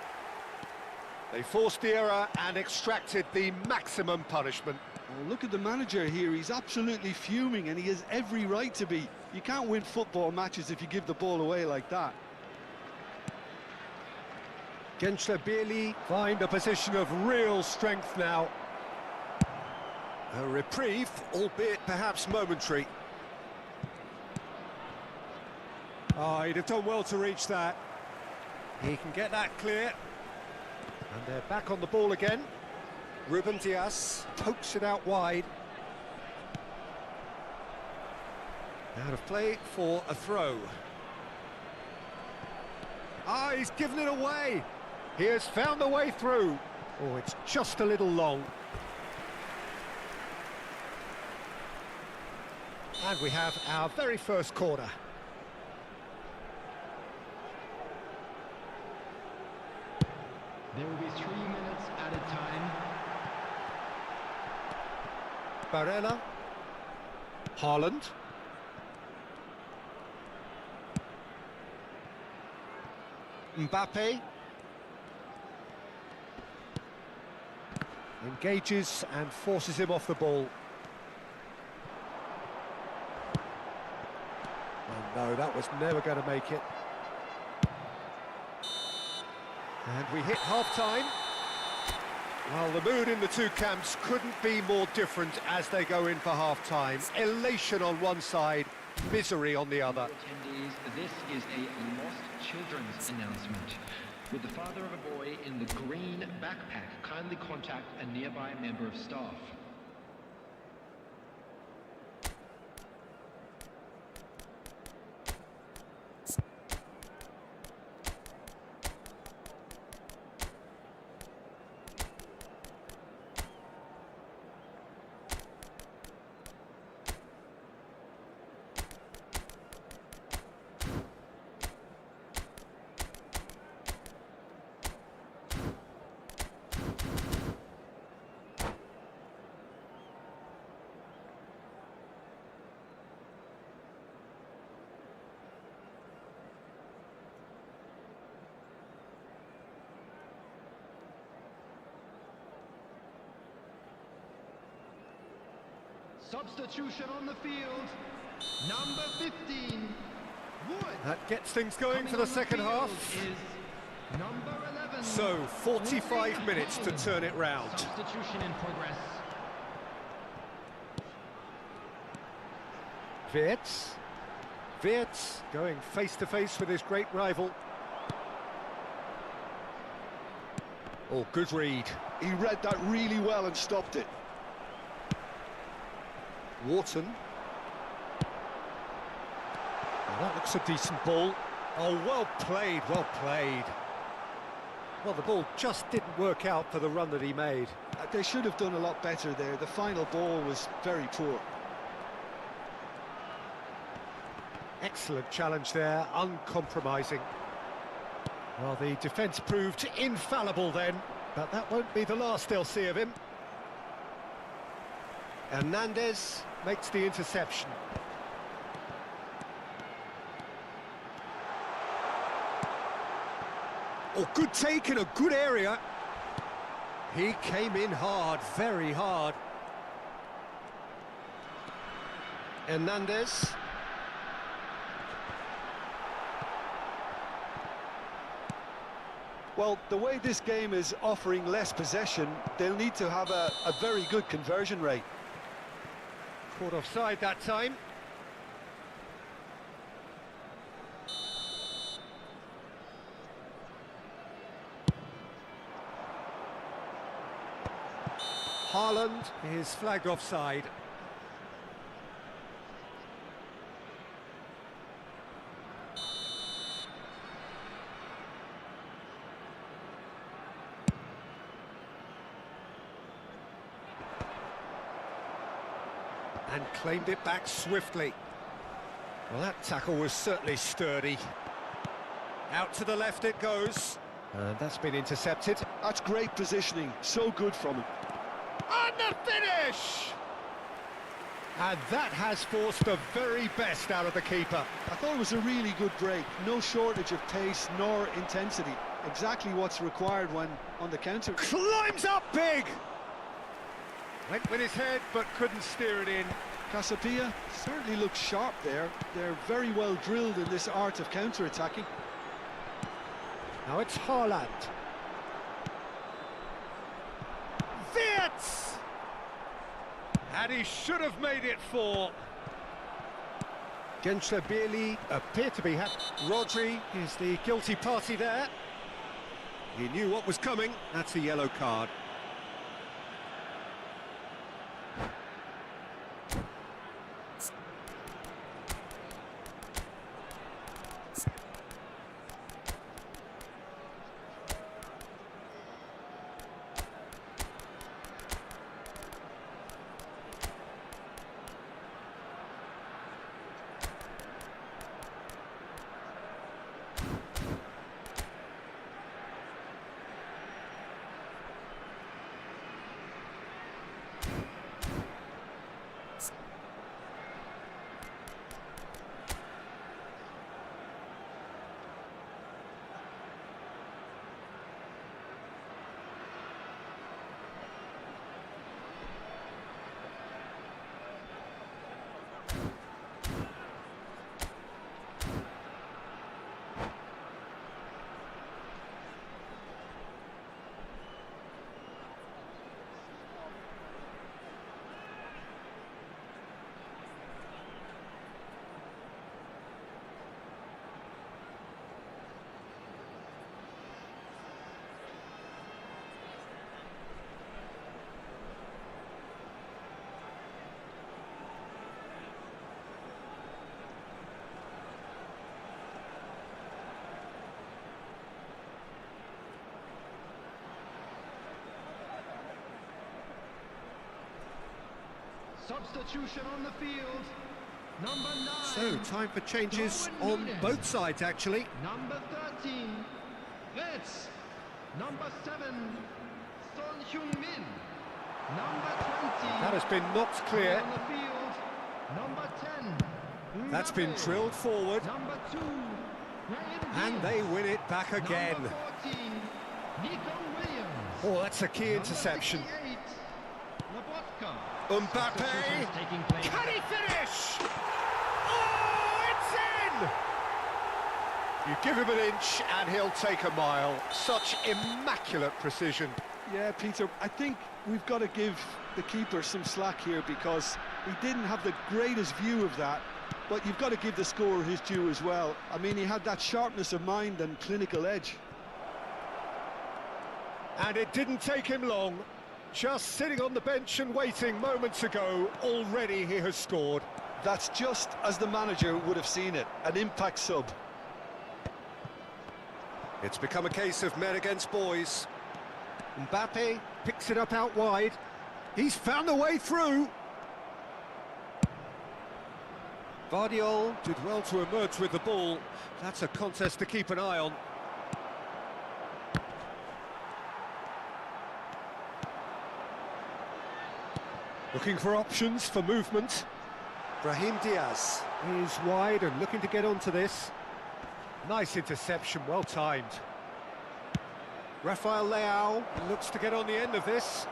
They forced the error and extracted the maximum punishment. Well, look at the manager here, he's absolutely fuming, and he has every right to be. You can't win football matches if you give the ball away like that. Cipelići find a position of real strength now. A reprieve, albeit perhaps momentary. Oh, he'd have done well to reach that. He can get that clear. And they're back on the ball again. Ruben Dias pokes it out wide. Out of play for a throw. Ah, he's given it away. He has found the way through. Oh, it's just a little long. And we have our very first corner. There will be 3 minutes at a time. Barella. Haaland. Mbappe. Engages and forces him off the ball. Oh no, that was never going to make it. And we hit half-time. Well, the mood in the two camps couldn't be more different as they go in for half-time. Elation on one side, misery on the other. Attendees, this is a lost children's announcement. With the father of a boy in the green backpack, kindly contact a nearby member of staff. Substitution on the field, number 15, Wood. That gets things going for the second half. Is number 11. So, 45 minutes to turn it round. Substitution in progress. Wirtz going face-to-face with his great rival. Oh, good read. He read that really well and stopped it. Wharton. Oh, that looks a decent ball. Oh, well played, well played. Well, the ball just didn't work out for the run that he made. They should have done a lot better there. The final ball was very poor. Excellent challenge there, uncompromising. Well, the defence proved infallible then, but that won't be the last they'll see of him. Hernandez makes the interception. Oh, good take in a good area. He came in hard, very hard. Hernandez. Well, the way this game is offering less possession, they'll need to have a very good conversion rate. Caught offside that time. Haaland is flagged offside. And claimed it back swiftly. Well, that tackle was certainly sturdy. Out to the left it goes. And that's been intercepted. That's great positioning, so good from him. And the finish! And that has forced the very best out of the keeper. I thought it was a really good break. No shortage of pace nor intensity. Exactly what's required when on the counter. Climbs up big! Went with his head, but couldn't steer it in. Casapia certainly looks sharp there. They're very well drilled in this art of counter-attacking. Now it's Haaland. Wirtz! And he should have made it 4. Gensler Bierli appear to be happy. Rodri is the guilty party there. He knew what was coming. That's a yellow card. Substitution on the field. Number 9. So, time for changes on both sides, actually. Number 13. Reds. Number 7. Son Heung-min. Number 20. That has been knocked clear. On the field. Number 10. That's been drilled forward. Number 2. And they win it back again. Number 14. Nico Williams. Oh, that's a key interception. Mbappe. Can he finish? Oh, it's in! You give him an inch and he'll take a mile. Such immaculate precision. Yeah, Peter, I think we've got to give the keeper some slack here because he didn't have the greatest view of that, but you've got to give the scorer his due as well. I mean, he had that sharpness of mind and clinical edge. And it didn't take him long. Just sitting on the bench and waiting moments ago, already he has scored. That's just as the manager would have seen it, an impact sub. It's become a case of men against boys. Mbappe picks it up out wide. He's found a way through. Vardiol did well to emerge with the ball. That's a contest to keep an eye on. Looking for options for movement. Brahim Diaz is wide and looking to get onto this. Nice interception, well timed. Rafael Leao looks to get on the end of this.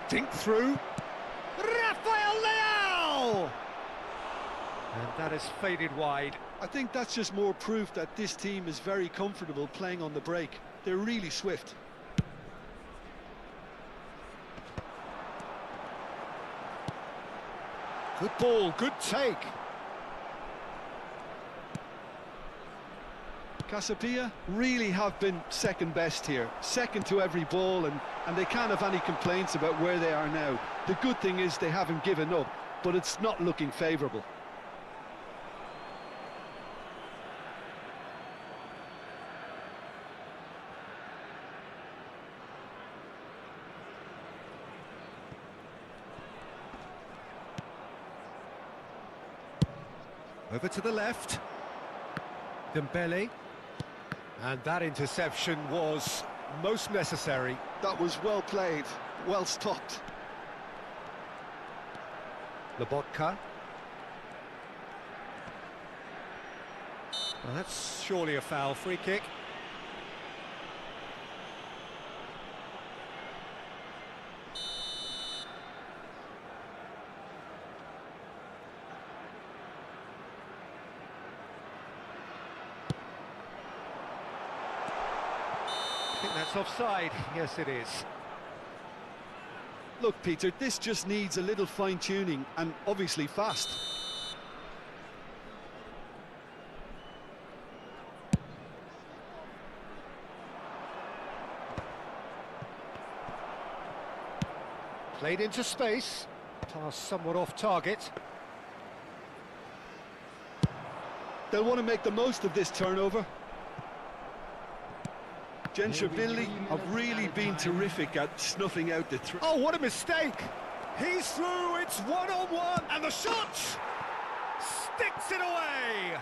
Dink through. Rafael Leao! And that has faded wide. I think that's just more proof that this team is very comfortable playing on the break. They're really swift. Good ball, good take. Casabia really have been second best here, second to every ball, and they can't have any complaints about where they are now. The good thing is they haven't given up, but it's not looking favourable. Over to the left. Dembele. And that interception was most necessary. That was well played, well stopped. Lobotka. Well, that's surely a foul. Free kick. I think that's offside. Yes, it is. Look, Peter, this just needs a little fine-tuning, and obviously fast. Played into space. Pass somewhat off target. They'll want to make the most of this turnover. Gentravilli have really been terrific at snuffing out the threat. Oh, what a mistake! He's through, it's one-on-one, and the shot! Sticks it away!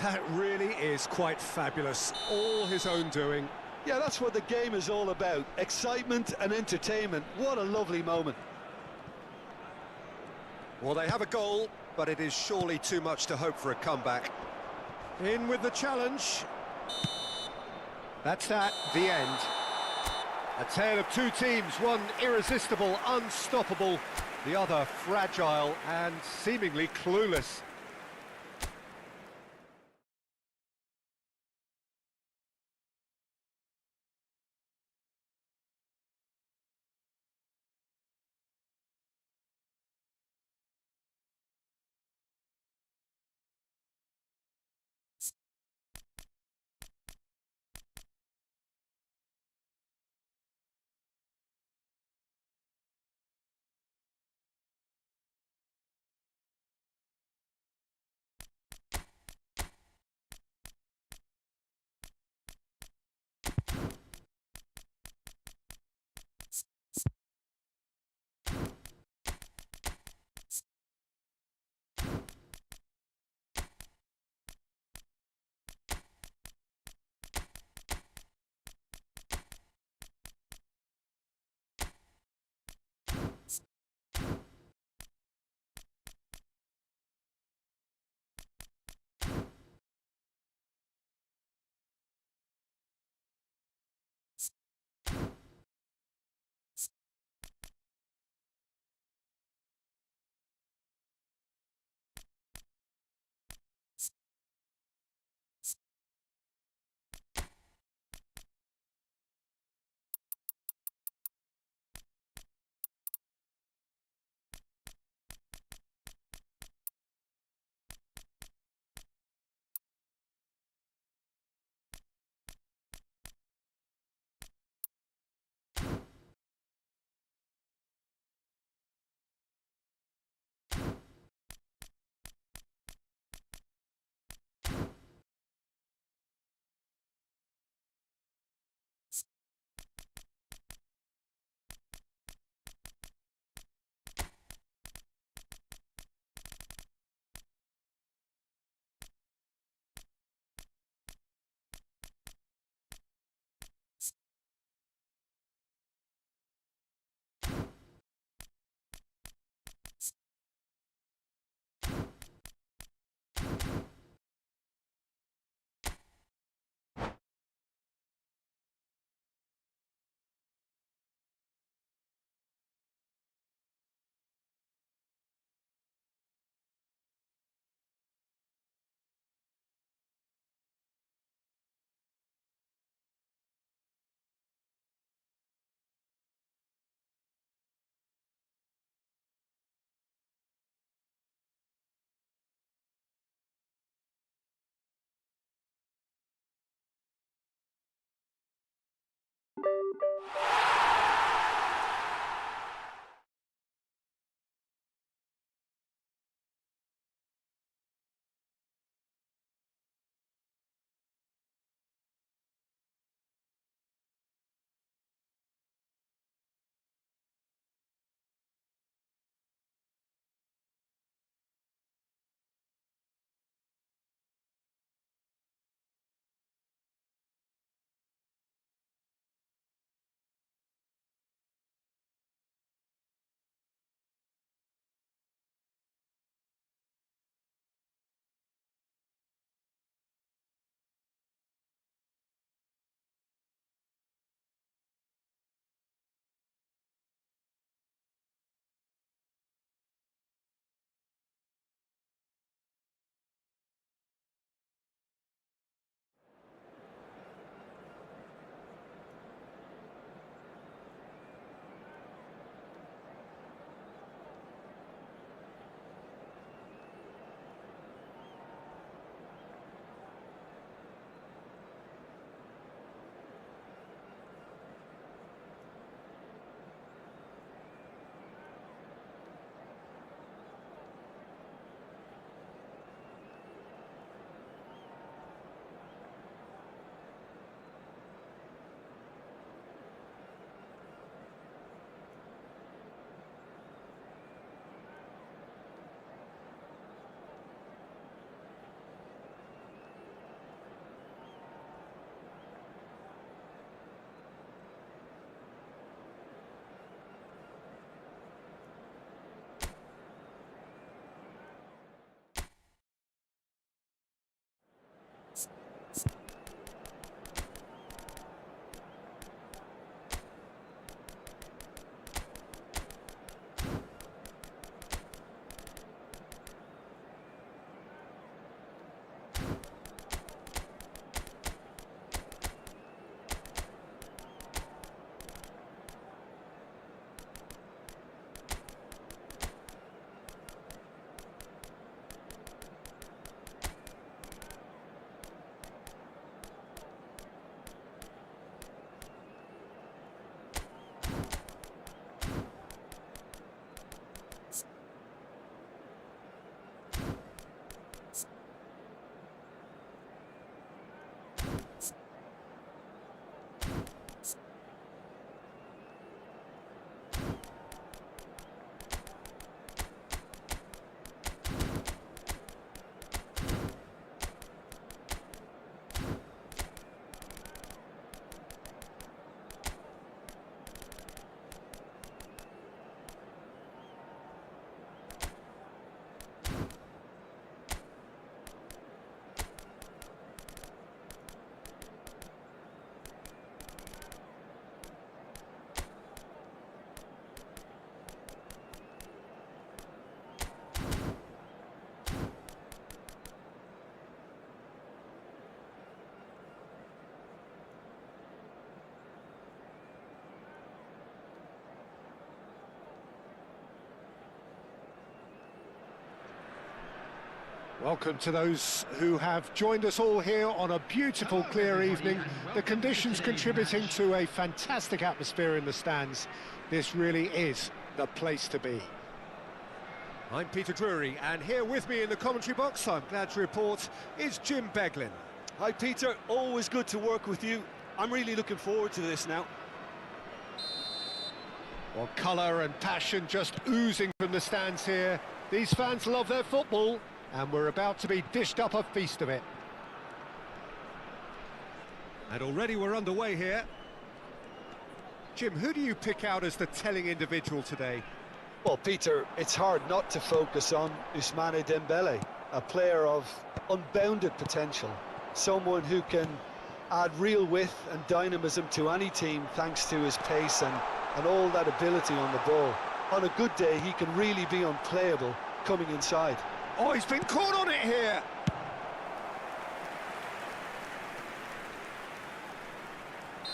That really is quite fabulous. All his own doing. Yeah, that's what the game is all about. Excitement and entertainment. What a lovely moment. Well, they have a goal, but it is surely too much to hope for a comeback. In with the challenge. That's that, the end. A tale of two teams, one irresistible, unstoppable, the other fragile and seemingly clueless. Welcome to those who have joined us all here on a beautiful, clear evening. The conditions contributing to a fantastic atmosphere in the stands. This really is the place to be. I'm Peter Drury, and here with me in the commentary box, I'm glad to report, is Jim Beglin. Hi Peter, always good to work with you. I'm really looking forward to this now. Well, colour and passion just oozing from the stands here. These fans love their football, and we're about to be dished up a feast of it. And already we're underway here. Jim, who do you pick out as the telling individual today? Well, Peter, it's hard not to focus on Ousmane Dembele, a player of unbounded potential, someone who can add real width and dynamism to any team thanks to his pace and all that ability on the ball. On a good day, he can really be unplayable coming inside. Oh, he's been caught on it here!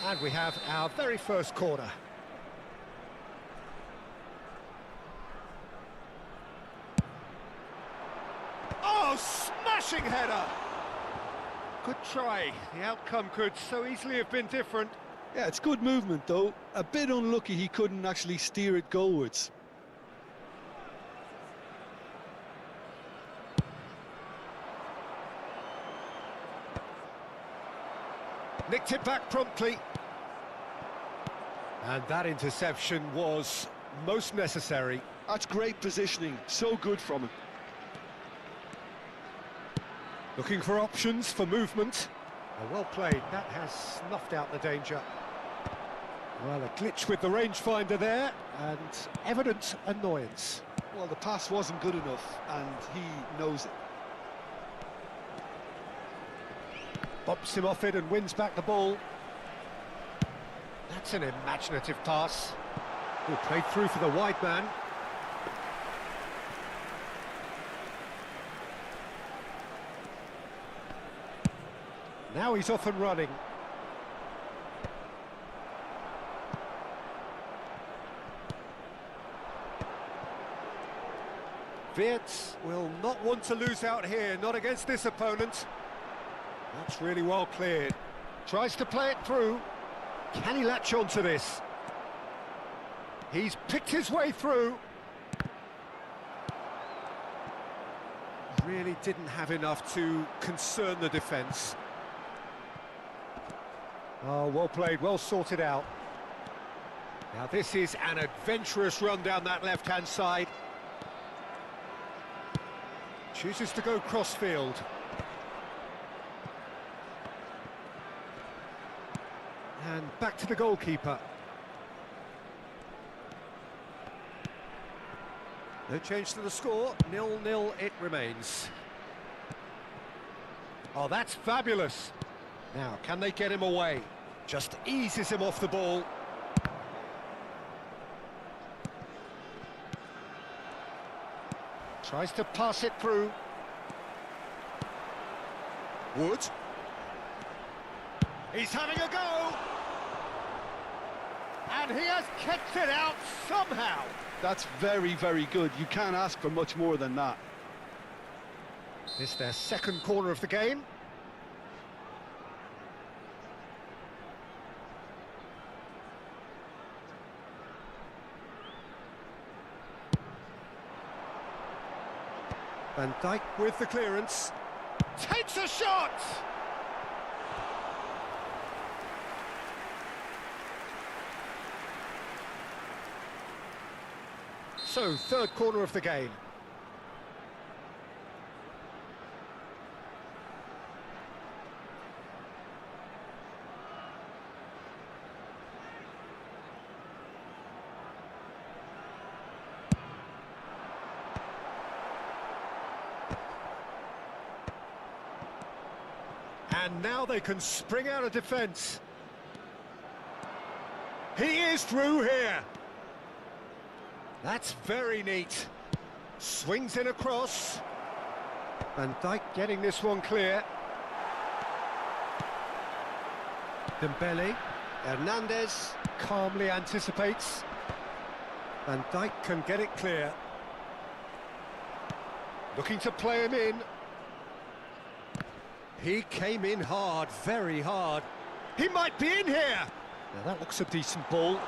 And we have our very first corner. Oh, smashing header! Good try. The outcome could so easily have been different. Yeah, it's good movement though. A bit unlucky he couldn't actually steer it goalwards. Nicked it back promptly. And that interception was most necessary. That's great positioning, so good from him. Looking for options for movement. Well played, that has snuffed out the danger. Well, a glitch with the rangefinder there, and evident annoyance. Well, the pass wasn't good enough, and he knows it. Bumps him off it and wins back the ball. That's an imaginative pass. Oh, played through for the wide man. Now he's off and running. Wirtz will not want to lose out here, not against this opponent. That's really well cleared. Tries to play it through. Can he latch on to this? He's picked his way through. Really didn't have enough to concern the defence. Oh, well played, well sorted out. Now this is an adventurous run down that left-hand side. Chooses to go cross-field. And back to the goalkeeper. No change to the score, 0-0 it remains. Oh, that's fabulous. Now, can they get him away? Just eases him off the ball. Tries to pass it through. Wood. He's having a go! And he has kicked it out somehow! That's very, very good. You can't ask for much more than that. This their second corner of the game. Van Dijk with the clearance. Takes a shot! So, third corner of the game. And now they can spring out of defence. He is through here. That's very neat. Swings in across. Van Dijk getting this one clear. Dembele. Hernandez calmly anticipates. Van Dijk can get it clear. Looking to play him in. He came in hard, very hard. He might be in here! Now that looks a decent ball.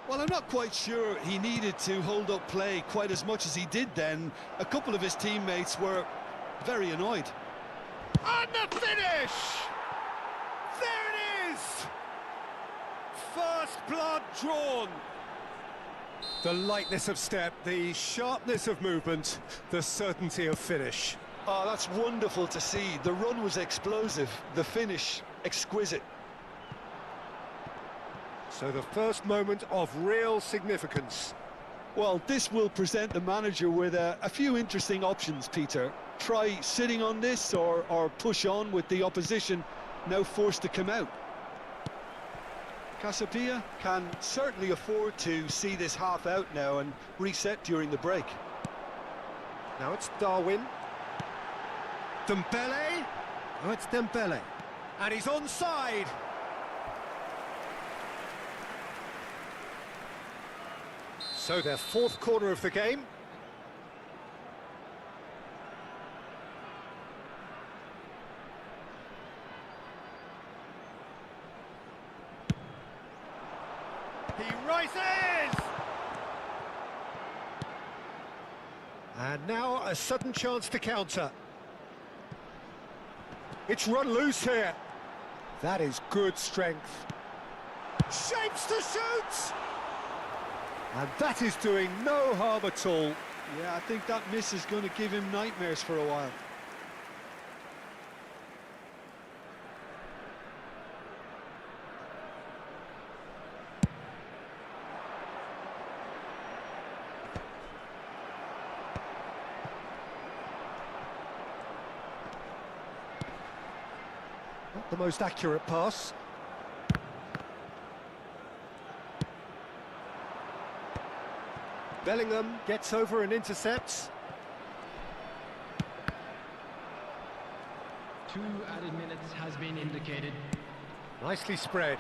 Well, I'm not quite sure he needed to hold up play quite as much as he did then. A couple of his teammates were very annoyed. And the finish! There it is! First blood drawn. The lightness of step, the sharpness of movement, the certainty of finish. Oh, that's wonderful to see. The run was explosive, the finish exquisite. So the first moment of real significance. Well, this will present the manager with a few interesting options, Peter. Try sitting on this or push on with the opposition now forced to come out. Casapia can certainly afford to see this half out now and reset during the break. Now it's Darwin. Dembele. Oh, it's Dembele. And he's onside. So their fourth corner of the game. He rises! And now a sudden chance to counter. It's run loose here. That is good strength. Shapes to shoot! And that is doing no harm at all. Yeah, I think that miss is going to give him nightmares for a while. Not the most accurate pass. Bellingham gets over and intercepts. 2 added minutes has been indicated. Nicely spread.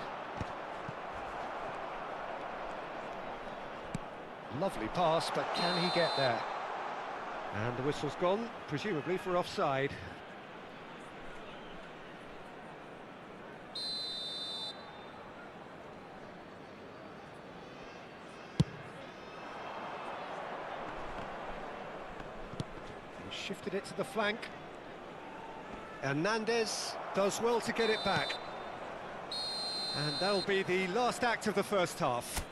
Lovely pass, but can he get there? And the whistle's gone, presumably for offside. Shifted it to the flank. Hernandez does well to get it back. And that'll be the last act of the first half.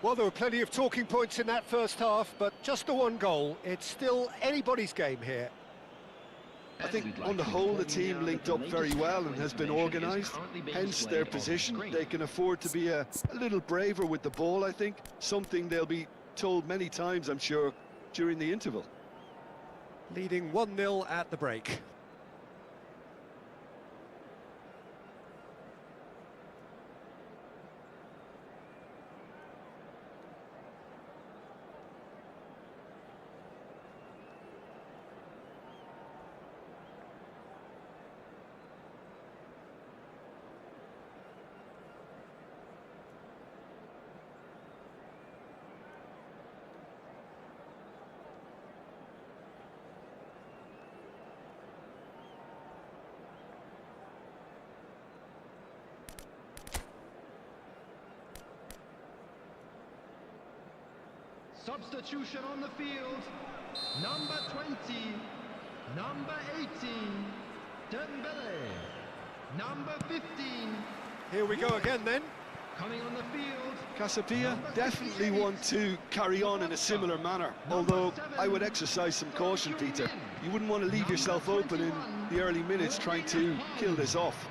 Well, there were plenty of talking points in that first half, but just the one goal. It's still anybody's game here. I think on the whole the team linked up very well and has been organised, hence their position. They can afford to be a little braver with the ball, I think. Something they'll be told many times, I'm sure, during the interval. Leading 1-0 at the break. Substitution on the field. Number 20, number 18, Dembele. Number 15. Here we go again then. Coming on the field. Casapia definitely want to carry on in a similar manner, although I would exercise some caution, Peter. You wouldn't want to leave yourself open in the early minutes trying to kill this off.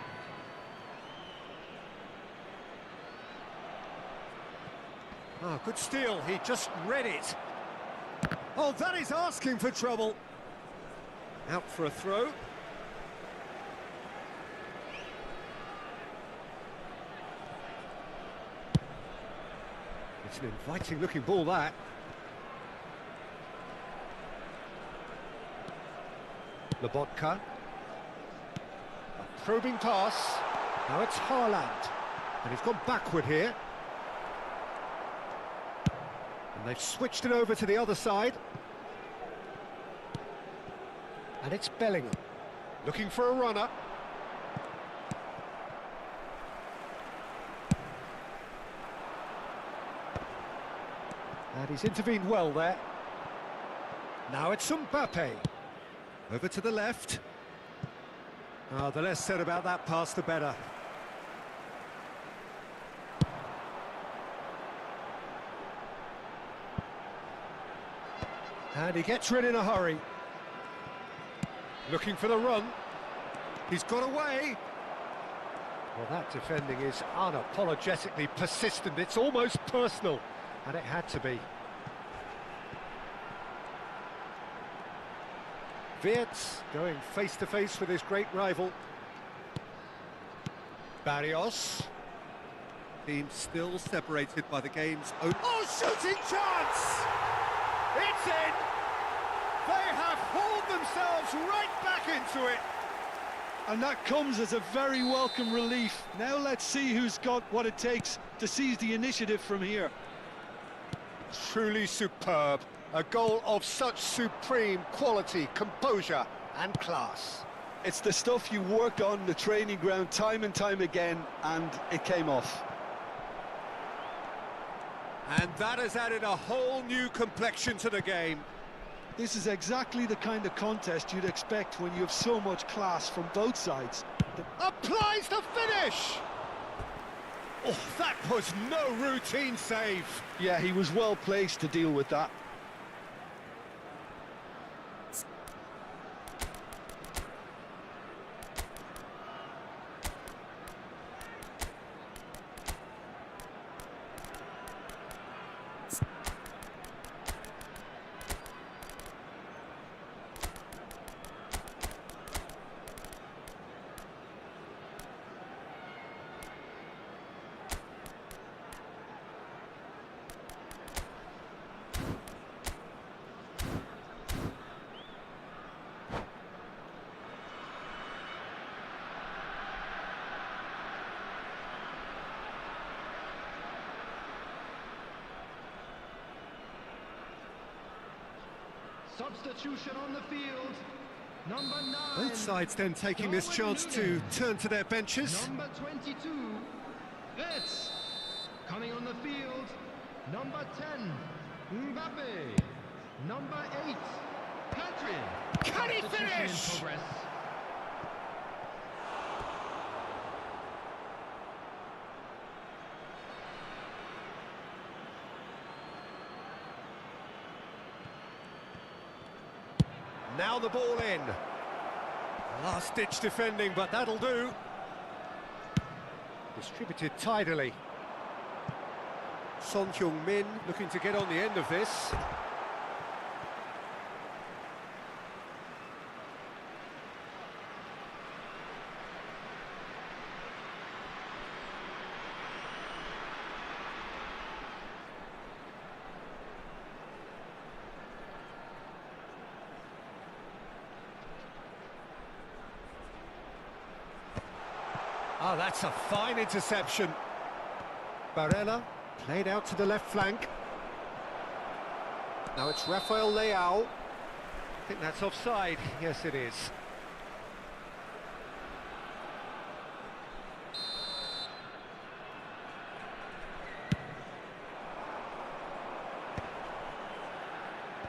Oh, good steal, he just read it. Oh, that is asking for trouble. Out for a throw. It's an inviting looking ball, that. Lobotka. A probing pass. Now it's Haaland. And he's gone backward here. And they've switched it over to the other side. And it's Bellingham. Looking for a runner. And he's intervened well there. Now it's Mbappe. Over to the left. Oh, the less said about that pass, the better. And he gets rid in a hurry. Looking for the run. He's got away. Well, that defending is unapologetically persistent. It's almost personal. And it had to be. Wirtz going face-to-face with his great rival. Barrios. Team still separated by the game's own... Oh, shooting chance! It's in! They have hauled themselves right back into it! And that comes as a very welcome relief. Now let's see who's got what it takes to seize the initiative from here. Truly superb. A goal of such supreme quality, composure and class. It's the stuff you work on the training ground time and time again, and it came off. And that has added a whole new complexion to the game. This is exactly the kind of contest you'd expect when you have so much class from both sides. Applies the finish! Oh, that was no routine save. Yeah, he was well placed to deal with that. Substitution on the field. Number 9. Both sides then taking this chance to turn to their benches. Number 22. Retz. Coming on the field. Number 10. Mbappe. Number 8. Petri. Can he Substitution in finish? progress. Now the ball in. Last-ditch defending, but that'll do. Distributed tidily. Son Heung-min looking to get on the end of this. Oh, that's a fine interception. Barella played out to the left flank. Now it's Rafael Leao. I think that's offside. Yes, it is.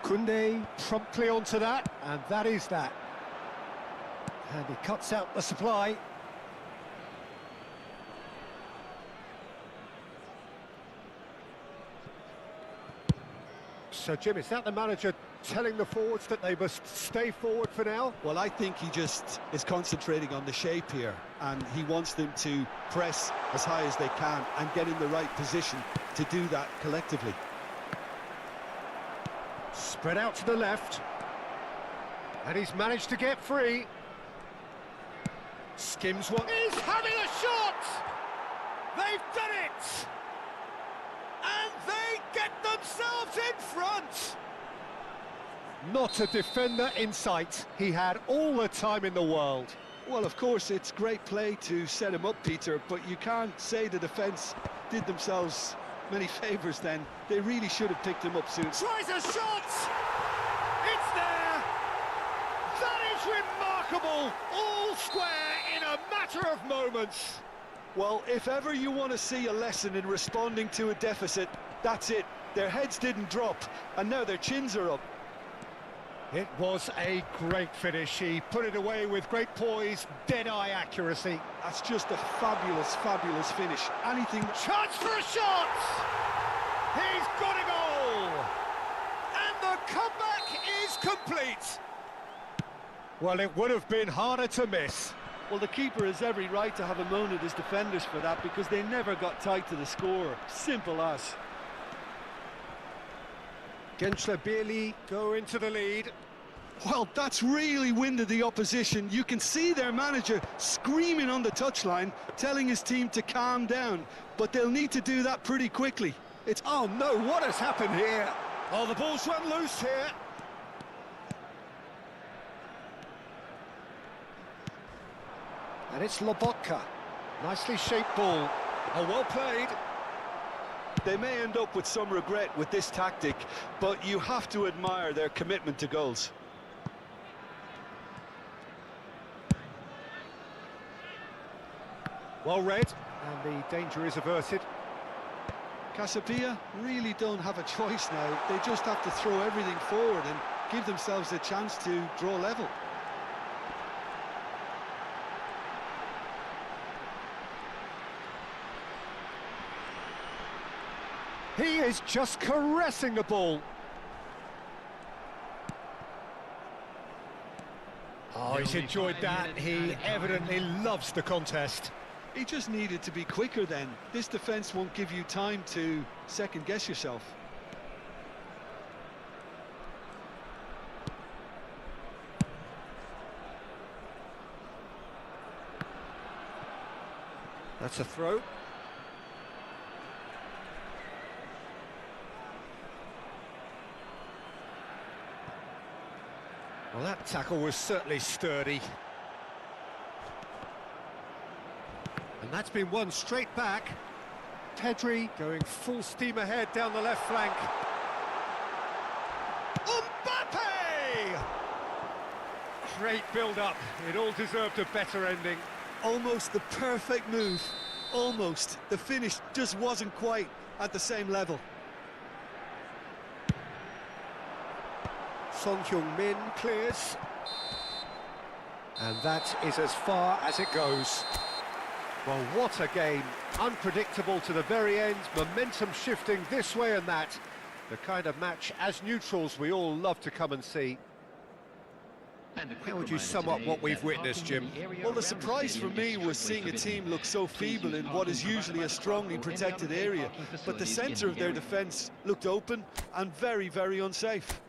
Koundé promptly onto that, and that is that. And he cuts out the supply. So, Jim, is that the manager telling the forwards that they must stay forward for now? Well, I think he just is concentrating on the shape here, and he wants them to press as high as they can and get in the right position to do that collectively. Spread out to the left. And he's managed to get free. Skims one. He's having a shot! They've done it! And they get themselves in front! Not a defender in sight. He had all the time in the world. Well, of course, it's great play to set him up, Peter, but you can't say the defence did themselves many favours then. They really should have picked him up soon. Tries a shot! It's there! That is remarkable! All square in a matter of moments. Well, if ever you want to see a lesson in responding to a deficit, that's it. Their heads didn't drop, and now their chins are up. It was a great finish. He put it away with great poise, dead-eye accuracy. That's just a fabulous, fabulous finish. Anything... Chance for a shot! He's got a goal! And the comeback is complete! Well, it would have been harder to miss. Well, the keeper has every right to have a moan at his defenders for that, because they never got tight to the score. Simple as. Gensler Bierli go into the lead. Well, that's really winded the opposition. You can see their manager screaming on the touchline, telling his team to calm down. But they'll need to do that pretty quickly. It's... Oh, no, what has happened here? Oh, the ball's run loose here. And it's Lobotka. Nicely shaped ball. Oh, well played. They may end up with some regret with this tactic, but you have to admire their commitment to goals. Well read, and the danger is averted. Casabia really don't have a choice now. They just have to throw everything forward and give themselves a chance to draw level. He is just caressing the ball. Oh, he's enjoyed that. He evidently loves the contest. He just needed to be quicker then. This defence won't give you time to second-guess yourself. That's a throw. Well, that tackle was certainly sturdy. And that's been won straight back. Pedri going full steam ahead down the left flank. Mbappe! Great build-up. It all deserved a better ending. Almost the perfect move. Almost. The finish just wasn't quite at the same level. Son Heung-min clears. And that is as far as it goes. Well, what a game. Unpredictable to the very end, momentum shifting this way and that. The kind of match, as neutrals, we all love to come and see. How would you sum up what we've witnessed, Jim? Well, the surprise for me was seeing a team look so feeble in what is usually a strongly protected area. But the centre of their defence looked open and very, very unsafe.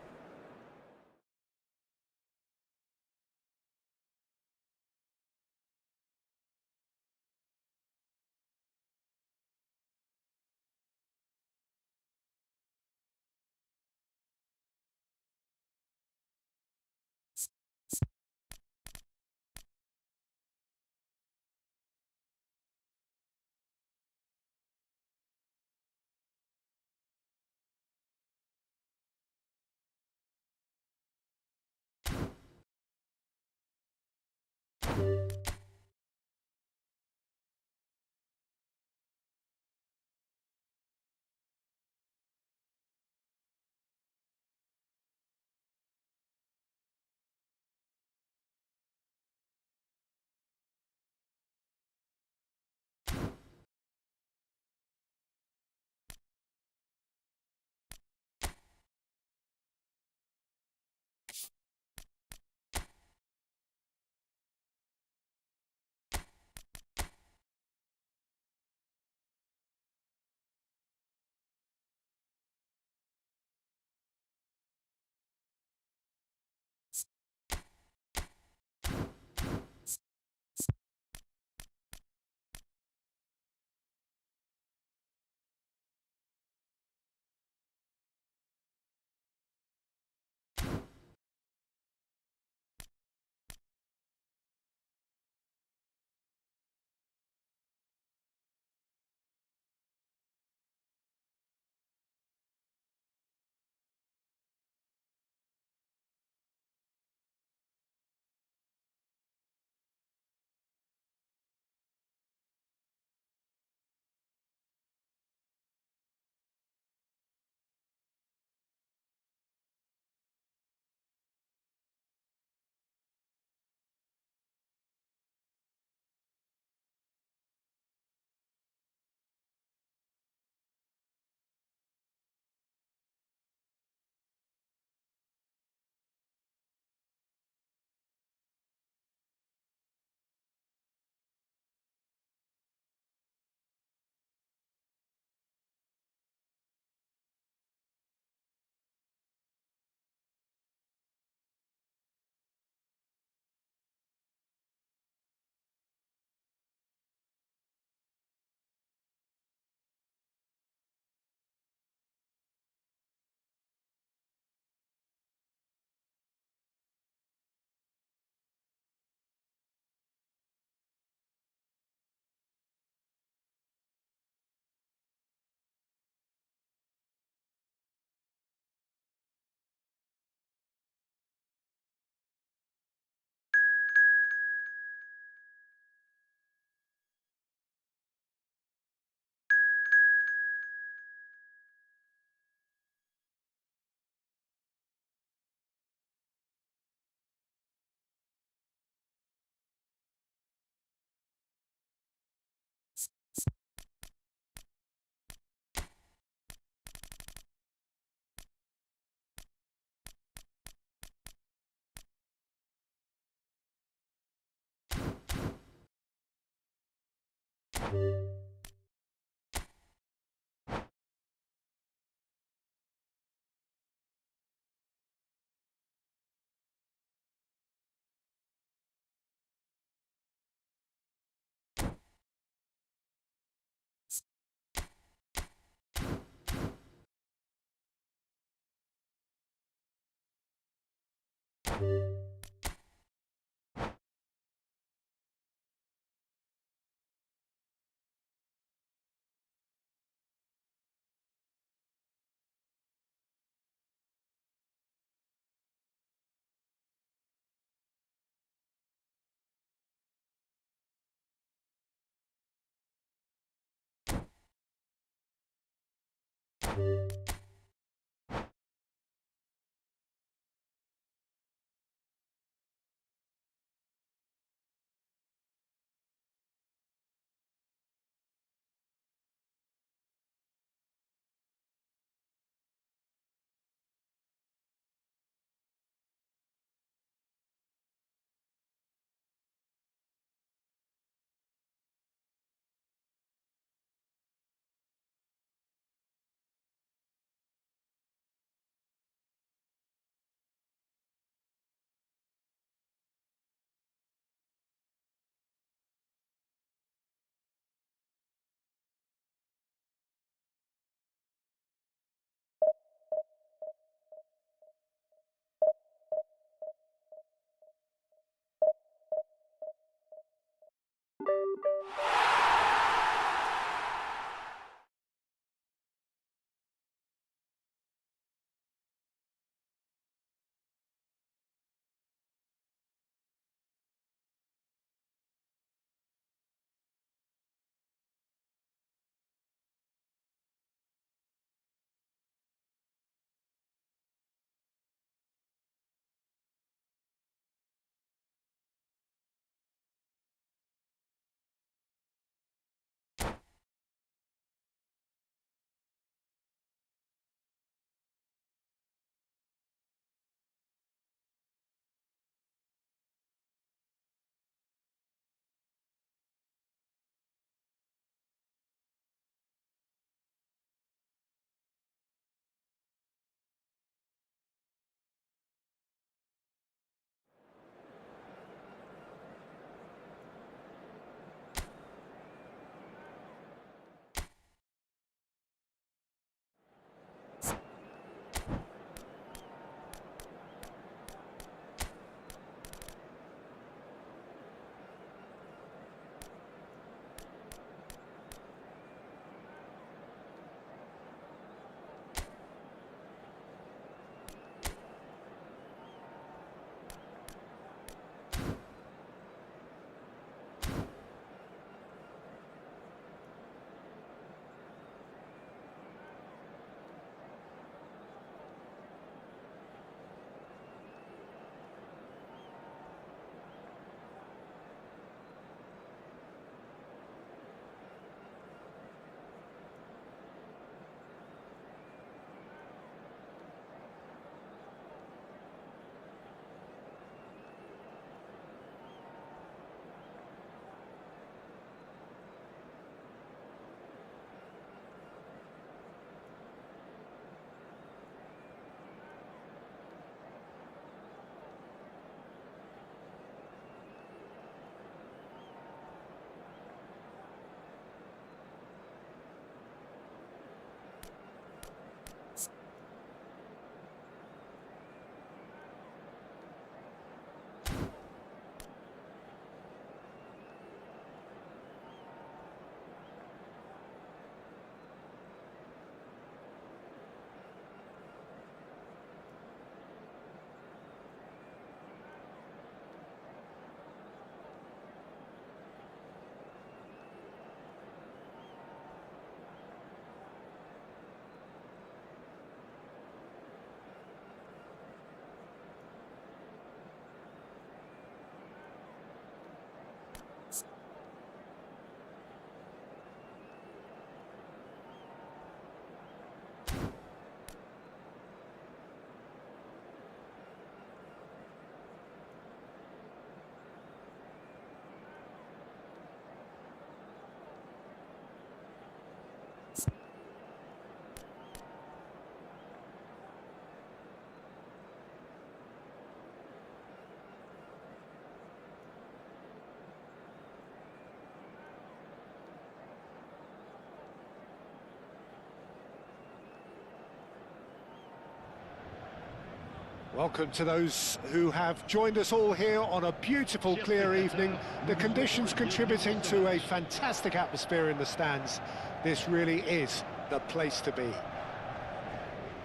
Welcome to those who have joined us all here on a beautiful, clear evening. The conditions contributing to a fantastic atmosphere in the stands. This really is the place to be.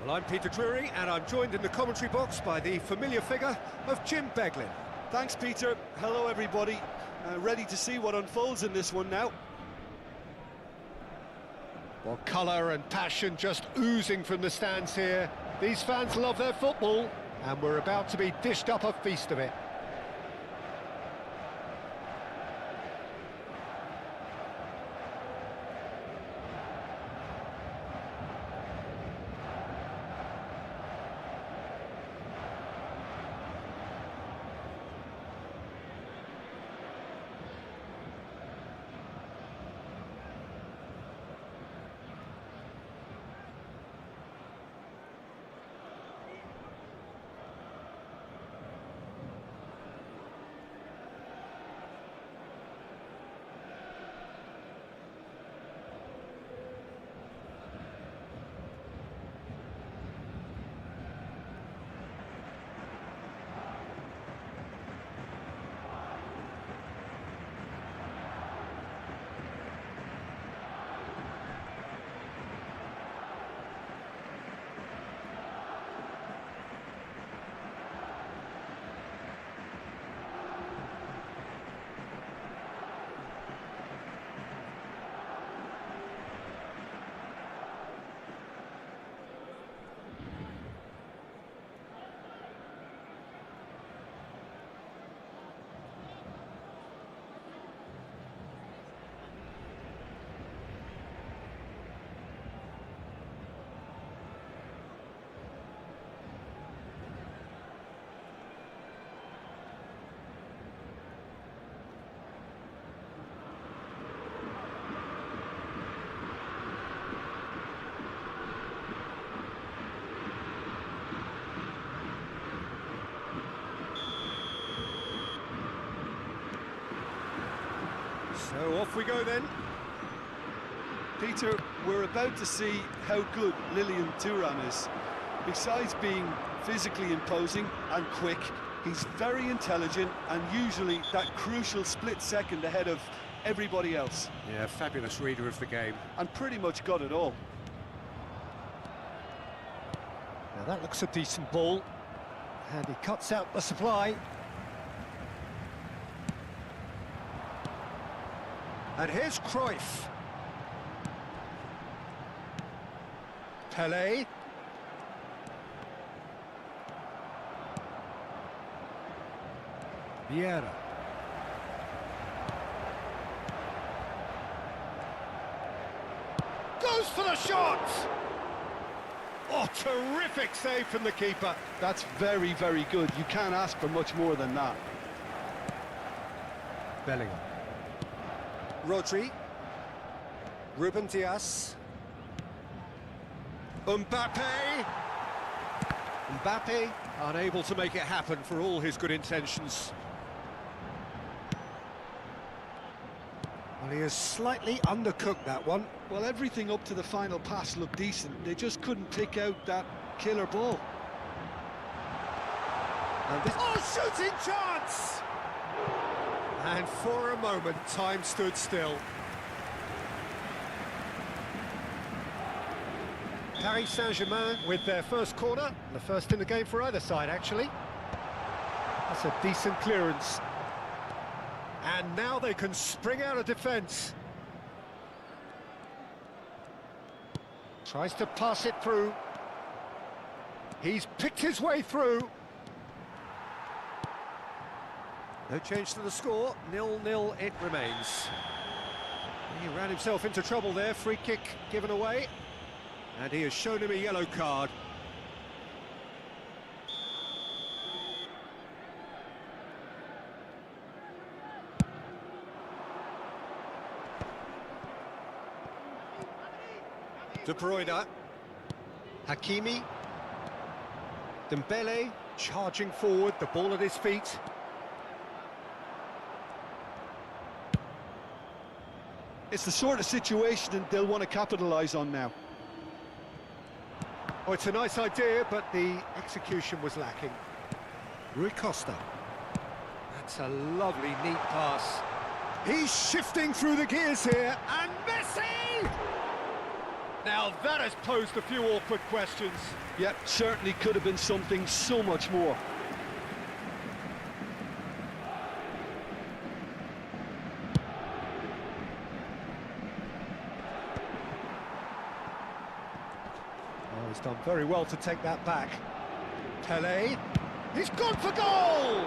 Well, I'm Peter Drury, and I'm joined in the commentary box by the familiar figure of Jim Beglin. Thanks, Peter. Hello, everybody. Ready to see what unfolds in this one now. Well, colour and passion just oozing from the stands here. These fans love their football, and we're about to be dished up a feast of it. So off we go then. Peter, we're about to see how good Lilian Thuram is. Besides being physically imposing and quick, he's very intelligent and usually that crucial split second ahead of everybody else. Yeah, fabulous reader of the game. And pretty much got it all. Now that looks a decent ball. And he cuts out the supply. And here's Cruyff. Pelé. Vieira. Goes for the shot! Oh, terrific save from the keeper. That's very, very good. You can't ask for much more than that. Bellingham. Rodri. Ruben Dias. Mbappe. Mbappe unable to make it happen for all his good intentions. Well, he has slightly undercooked that one. Well, everything up to the final pass looked decent. They just couldn't pick out that killer ball. And this shooting chance! And for a moment, time stood still. Paris Saint-Germain with their first corner, the first in the game for either side, actually. That's a decent clearance. And now they can spring out of defence. Tries to pass it through. He's picked his way through. No change to the score, 0-0 it remains. He ran himself into trouble there, free kick given away. And he has shown him a yellow card. De Bruyne. Hakimi. Dembele charging forward, the ball at his feet. It's the sort of situation that they'll want to capitalise on now. Oh, it's a nice idea, but the execution was lacking. Rui Costa. That's a lovely, neat pass. He's shifting through the gears here, and Messi! Now that has posed a few awkward questions. Yep, certainly could have been something so much more. Oh, he's done very well to take that back. Pele, he's gone for goal!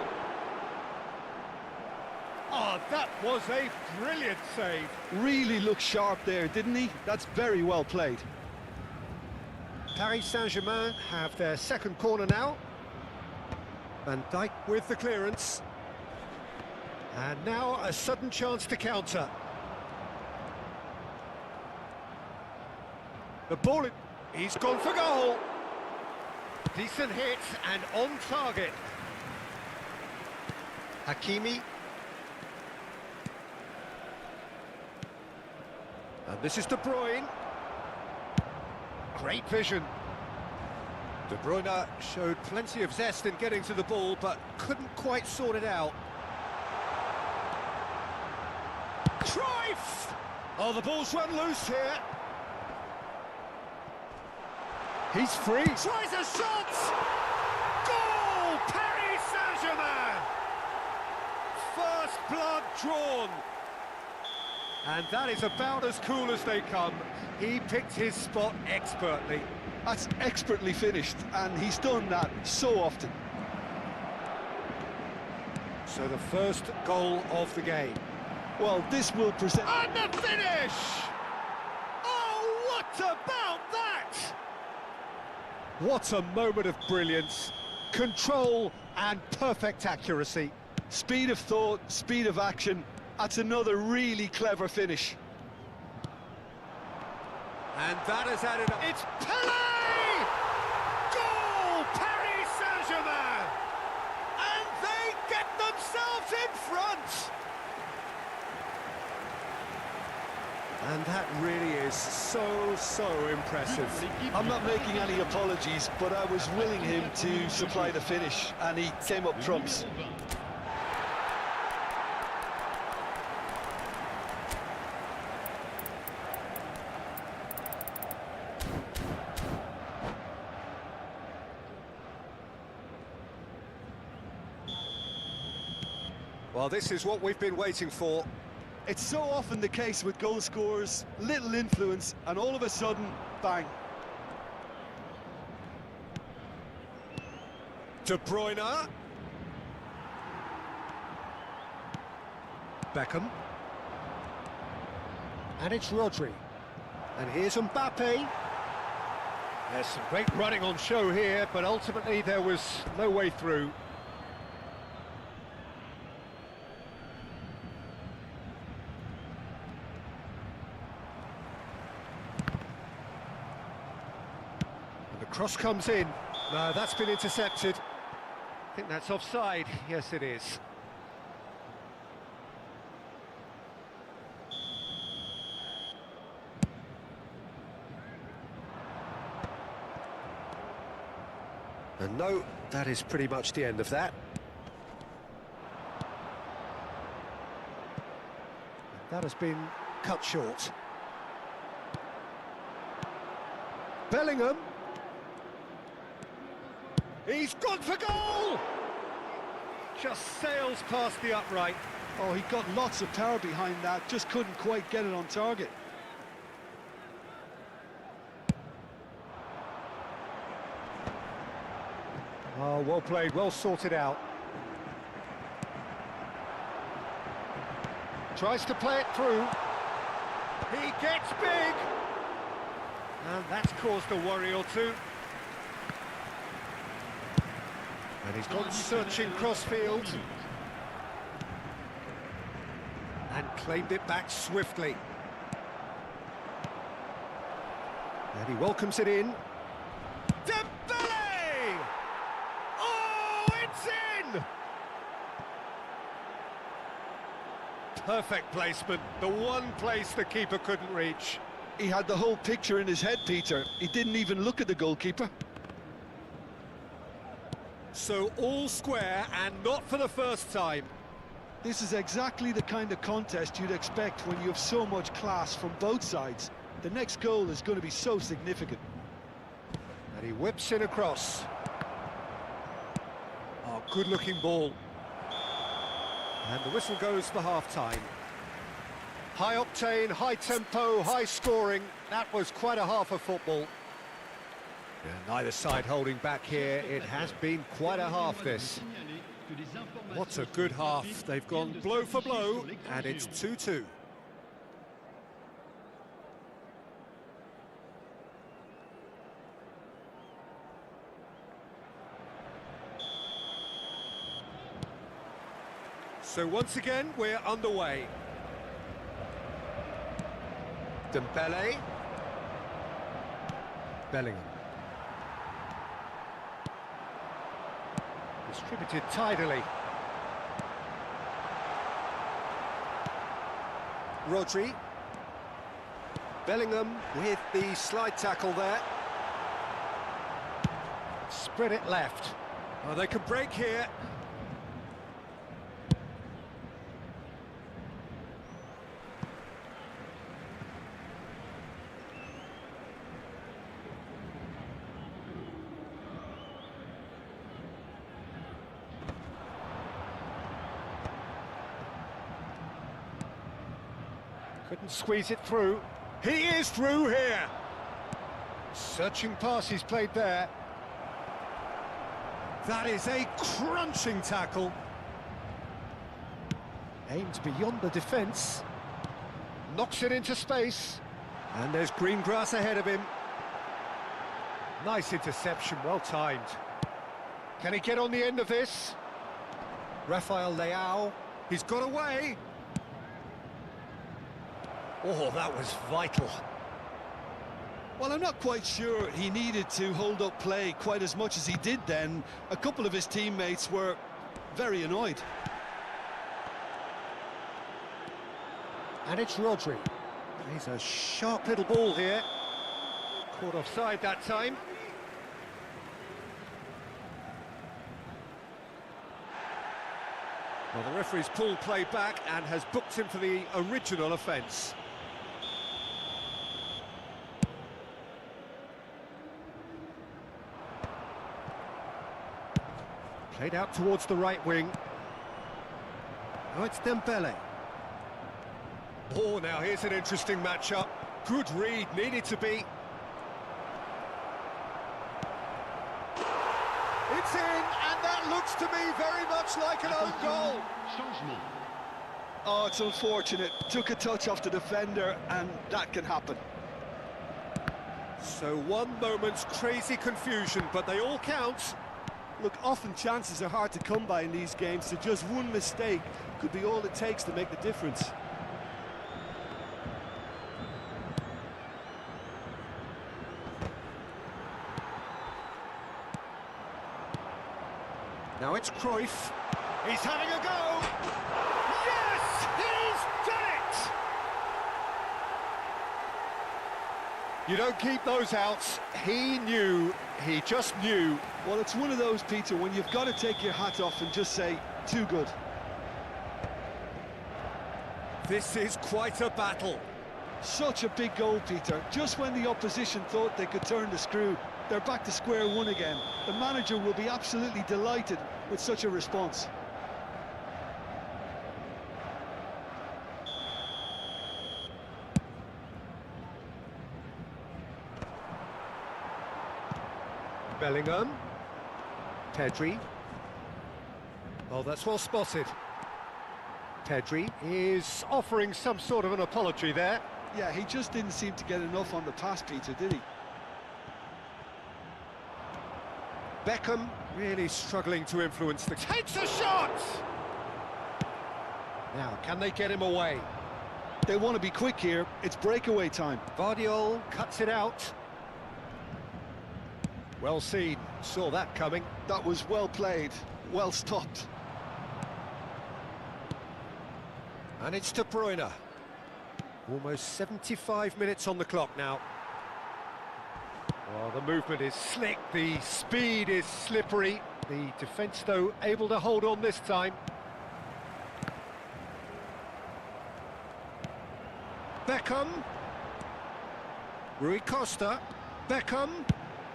Oh, that was a brilliant save. Really looked sharp there, didn't he? That's very well played. Paris Saint-Germain have their second corner now. Van Dijk with the clearance. And now a sudden chance to counter. The ball, he's gone for goal. Decent hit and on target. Hakimi. And this is De Bruyne. Great vision. De Bruyne showed plenty of zest in getting to the ball, but couldn't quite sort it out. Cruyff! Oh, the ball's run loose here. He's free. Tries a shot! Goal! Paris Saint-Germain! First blood drawn. And that is about as cool as they come. He picked his spot expertly. That's expertly finished, and he's done that so often. So the first goal of the game. Well, this will present... And the finish! Oh, what about that? What a moment of brilliance. Control and perfect accuracy. Speed of thought, speed of action. That's another really clever finish. And that has added up. It's Pele! Goal! Paris Saint-Germain! And they get themselves in front! And that really is so impressive. I'm not making any apologies, but I was willing him to supply the finish, and he came up trumps. Well, this is what we've been waiting for. It's so often the case with goal scorers, little influence, and all of a sudden, bang. De Bruyne. Beckham. And it's Rodri. And here's Mbappe. There's some great running on show here, but ultimately there was no way through. Cross comes in. No, that's been intercepted. I think that's offside. Yes, it is. And no, that is pretty much the end of that. That has been cut short. Bellingham. He's gone for goal! Just sails past the upright. Oh, he got lots of power behind that, just couldn't quite get it on target. Oh, well played, well sorted out. Tries to play it through. He gets big! And that's caused a worry or two. And he's gone searching crossfield. And claimed it back swiftly. And he welcomes it in. Dembele! Oh, it's in! Perfect placement, the one place the keeper couldn't reach. he had the whole picture in his head, Peter. He didn't even look at the goalkeeper. So all square, and not for the first time. This is exactly the kind of contest you'd expect when you have so much class from both sides. The next goal is going to be so significant. And he whips in across. Oh, good-looking ball. And the whistle goes for half-time. High octane, high tempo, high scoring. That was quite a half of football. And neither side holding back here. It has been quite a half, this. What a good half. They've gone blow for blow, and it's 2-2. So once again, we're underway. Dembele. Bellingham. Distributed tidily. Rodri. Bellingham with the slide tackle there. Spread it left. Oh, they can break here. Couldn't squeeze it through. He is through here. Searching pass he's played there. That is a crunching tackle. Aimed beyond the defence. Knocks it into space. And there's green grass ahead of him. Nice interception, well timed. Can he get on the end of this? Rafael Leao. He's got away. Oh, that was vital. Well, I'm not quite sure he needed to hold up play quite as much as he did then. A couple of his teammates were very annoyed. And it's Rodri. He's a sharp little ball here. Caught offside that time. Well, the referee's pulled play back and has booked him for the original offence. Played out towards the right wing. Oh, it's Dembele. Oh, now here's an interesting matchup. Good read, needed to be. It's in, and that looks to me very much like an own goal. Oh, it's unfortunate. Took a touch off the defender, and that can happen. So one moment's crazy confusion, but they all count. Look, often chances are hard to come by in these games, so just one mistake could be all it takes to make the difference. Now it's Cruyff. He's having a go. Yes, he's done it! You don't keep those outs. He knew, he just knew. Well, it's one of those, Peter, when you've got to take your hat off and just say, too good. This is quite a battle. Such a big goal, Peter. Just when the opposition thought they could turn the screw, they're back to square one again. The manager will be absolutely delighted with such a response. Bellingham. Pedri. Oh, that's well spotted. Pedri is offering some sort of an apology there. Yeah, he just didn't seem to get enough on the pass, Peter, did he? Beckham really struggling to influence the... Takes a shot! Now, can they get him away? They want to be quick here. It's breakaway time. Vardiol cuts it out. Well seen. Saw that coming. That was well played, well stopped. And it's De Bruyne. Almost 75 minutes on the clock now. Well, the movement is slick, the speed is slippery. The defence, though, able to hold on this time. Beckham. Rui Costa. Beckham.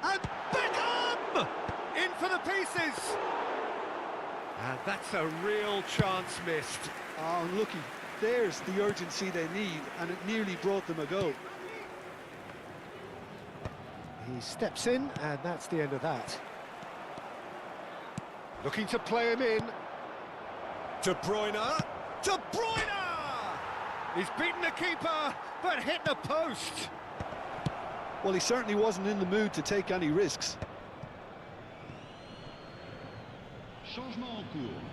And Beckham! In for the pieces! And that's a real chance missed. Oh, unlucky. There's the urgency they need, and it nearly brought them a goal. He steps in, and that's the end of that. Looking to play him in. De Bruyne. De Bruyne! He's beaten the keeper, but hit the post. Well, he certainly wasn't in the mood to take any risks. Changement en cours.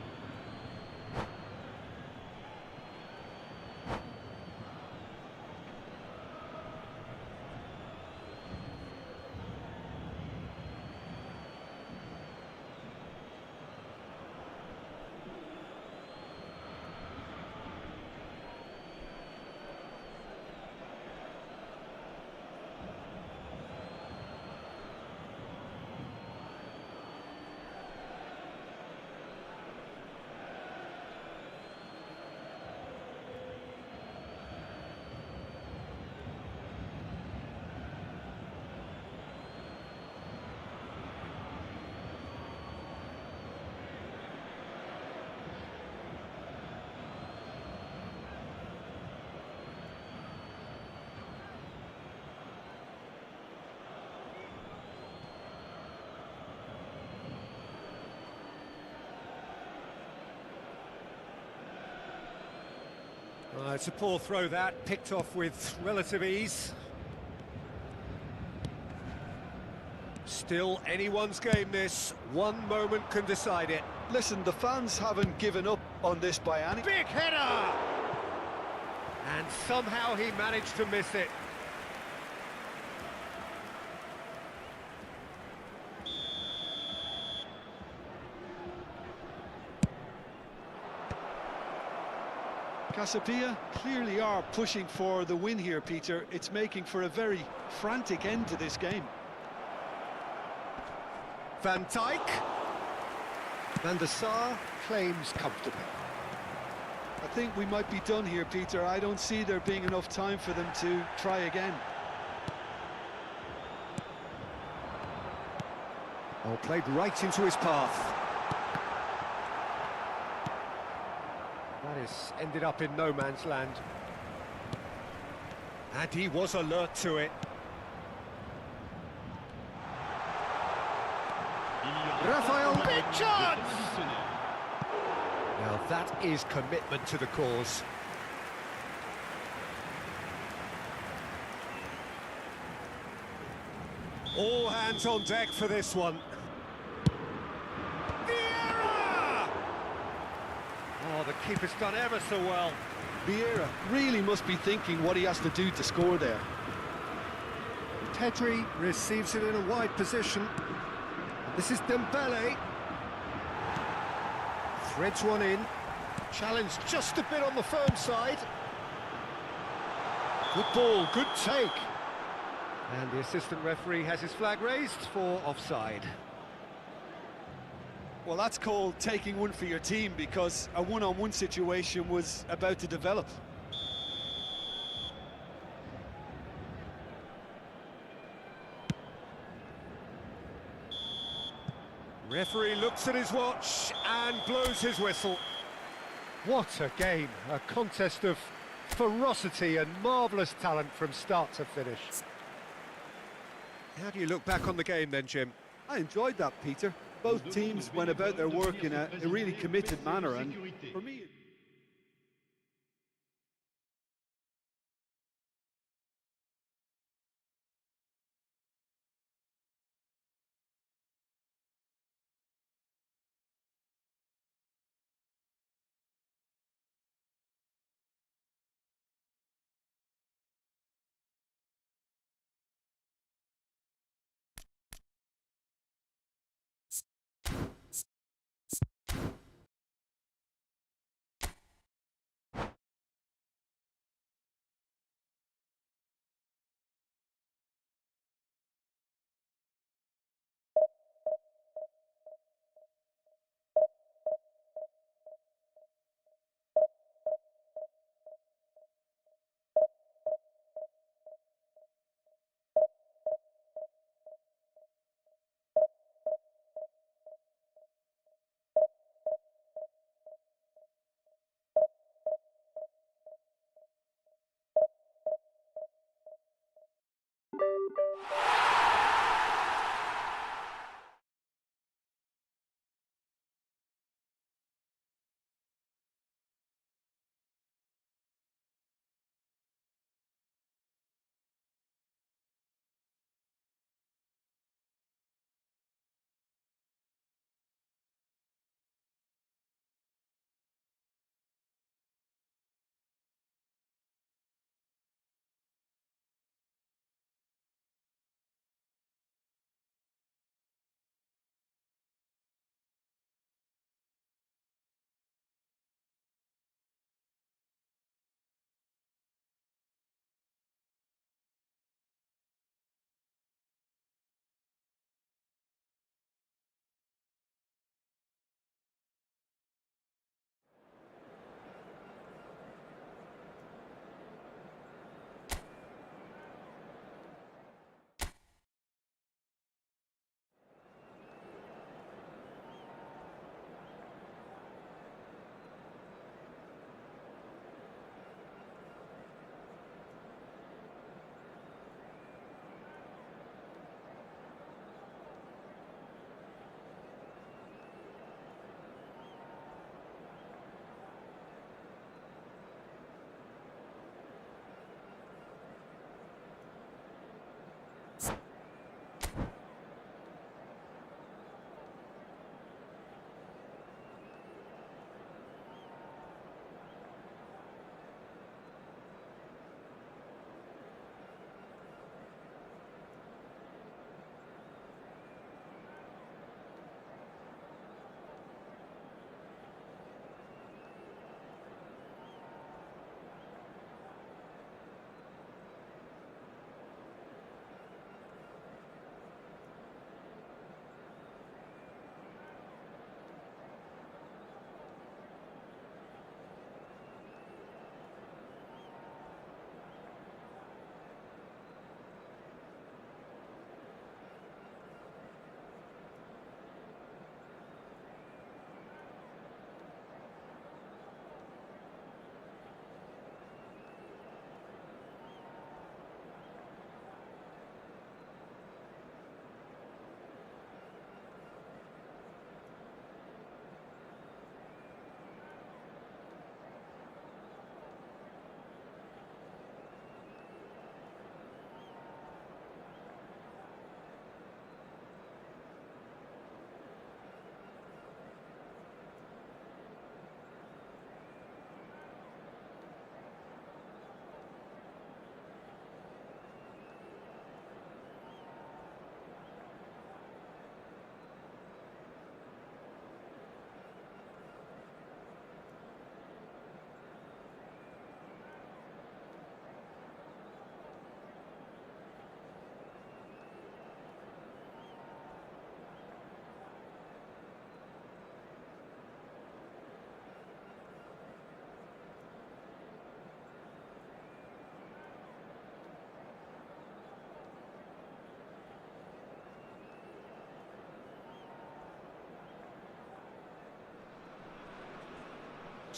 It's a poor throw that, picked off with relative ease. Still anyone's game this, one moment can decide it. Listen, the fans haven't given up on this by any... Big header! And somehow he managed to miss it. Casapia clearly are pushing for the win here, Peter. It's making for a very frantic end to this game. Van Dijk. Van der Sar claims comfortably. I think we might be done here, Peter. I don't see there being enough time for them to try again. Oh, played right into his path. That is ended up in no man's land. And he was alert to it. Rafael, big chance! Now that is commitment to the cause. All hands on deck for this one. Vieira! Oh, the keeper's done ever so well. Vieira really must be thinking what he has to do to score there. Pedri receives it in a wide position. This is Dembele. Threads one in. Challenged just a bit on the firm side. Good ball, good take. And the assistant referee has his flag raised for offside. Well, that's called taking one for your team, because a one-on-one situation was about to develop. Referee looks at his watch and blows his whistle. What a game, a contest of ferocity and marvellous talent from start to finish. How do you look back on the game then, Jim? I enjoyed that, Peter. Both teams went about their work in a really committed manner, and for me...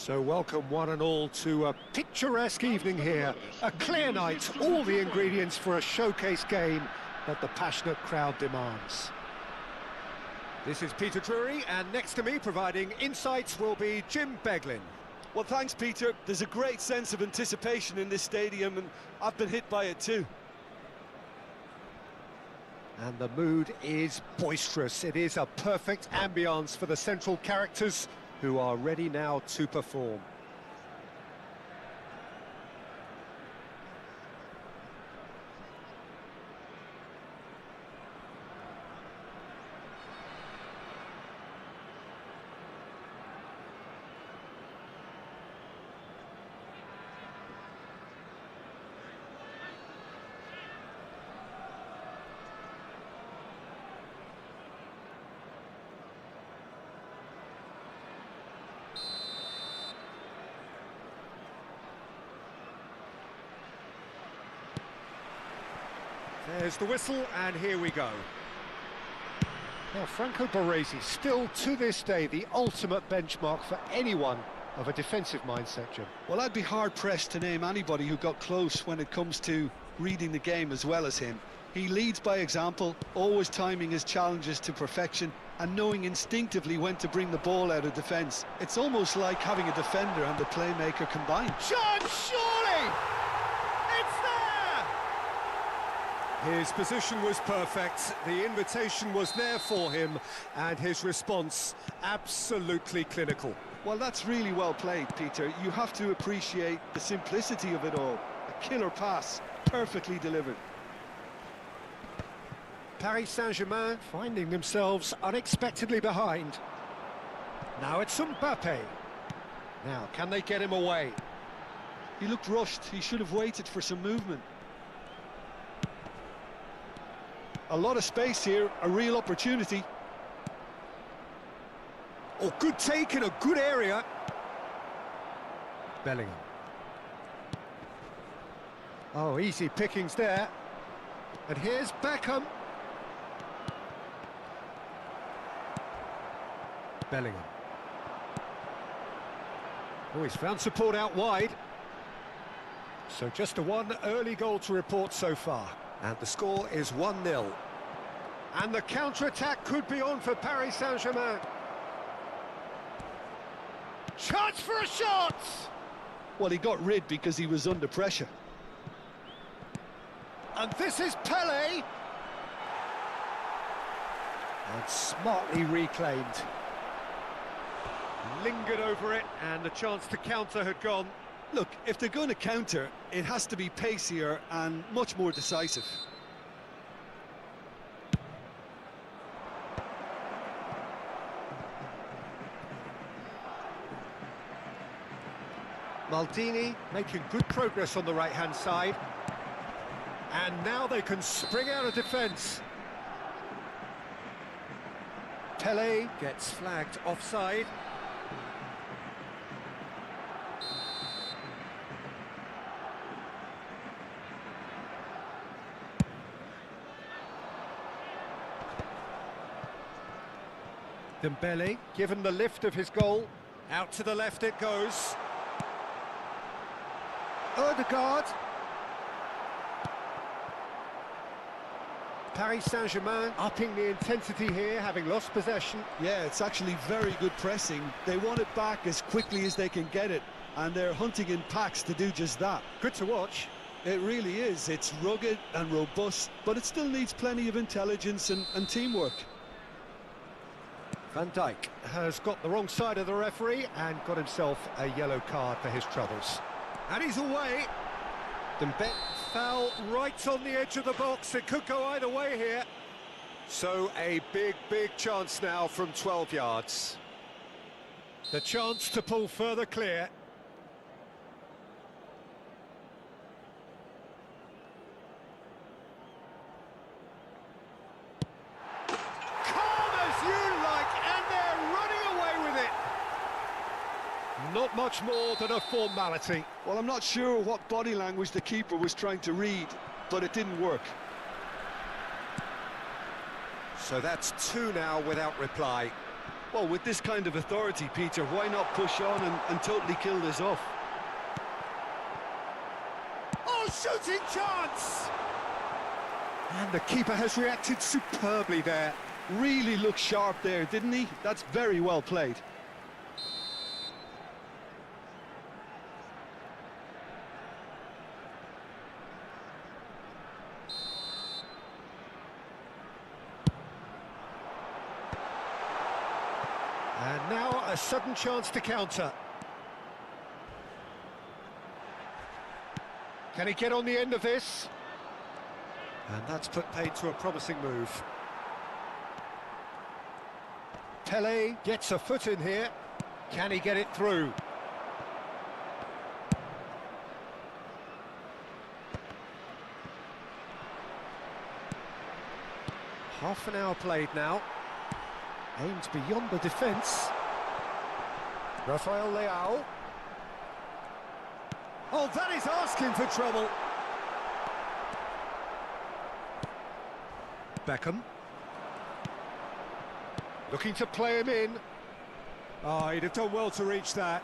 So welcome one and all to a picturesque evening here. A clear night, all the ingredients for a showcase game that the passionate crowd demands. This is Peter Drury, and next to me providing insights will be Jim Beglin. Well, thanks, Peter. There's a great sense of anticipation in this stadium, and I've been hit by it too. And the mood is boisterous. It is a perfect ambience for the central characters who are ready now to perform. There's the whistle, and here we go. Now, Franco Baresi, still to this day, the ultimate benchmark for anyone of a defensive mindset, Jim. Well, I'd be hard-pressed to name anybody who got close when it comes to reading the game as well as him. He leads by example, always timing his challenges to perfection and knowing instinctively when to bring the ball out of defence. It's almost like having a defender and a playmaker combined. Chance, surely! It's there! His position was perfect, the invitation was there for him, and his response absolutely clinical. Well, that's really well played, Peter. You have to appreciate the simplicity of it all. A killer pass, perfectly delivered. Paris Saint-Germain finding themselves unexpectedly behind. Now it's Mbappe. Now, can they get him away? He looked rushed. He should have waited for some movement. A lot of space here, a real opportunity. Oh, good take in a good area. Bellingham. Oh, easy pickings there. And here's Beckham. Bellingham. Oh, he's found support out wide. So just a one early goal to report so far. And the score is 1-0. And the counter-attack could be on for Paris Saint-Germain. Chance for a shot! Well, he got rid because he was under pressure. And this is Pelé. And smartly reclaimed. Lingered over it, and the chance to counter had gone. Look, if they're going to counter, it has to be pacier and much more decisive. Maldini making good progress on the right-hand side. And now they can spring out of defence. Pelé gets flagged offside. Dembele, given the lift of his goal, out to the left it goes. Odegaard. Paris Saint-Germain upping the intensity here, having lost possession. Yeah, it's actually very good pressing. They want it back as quickly as they can get it, and they're hunting in packs to do just that. Good to watch. It really is. It's rugged and robust, but it still needs plenty of intelligence and teamwork. Van Dijk has got the wrong side of the referee and got himself a yellow card for his troubles. And he's away. Dembele foul right on the edge of the box. It could go either way here. So a big chance now from 12 yards. The chance to pull further clear. Not much more than a formality. Well, I'm not sure what body language the keeper was trying to read, but it didn't work. So that's two now without reply. Well, with this kind of authority, Peter, why not push on and totally kill this off? Oh, shooting chance! And the keeper has reacted superbly there. Really looked sharp there, didn't he? That's very well played. And now a sudden chance to counter. Can he get on the end of this? And that's put paid to a promising move. Pele gets a foot in here. Can he get it through? Half an hour played now. Aimed beyond the defence. Rafael Leao. Oh, that is asking for trouble. Beckham. Looking to play him in. Oh, he'd have done well to reach that.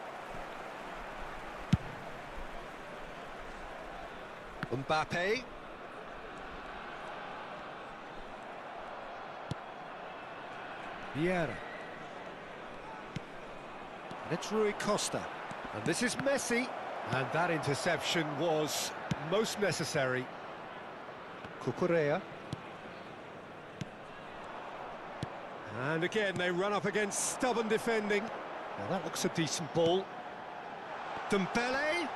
Mbappe. Vieira. And it's Rui Costa. And this is Messi. And that interception was most necessary. Cucurella. And again, they run up against stubborn defending. Now that looks a decent ball. Dembele.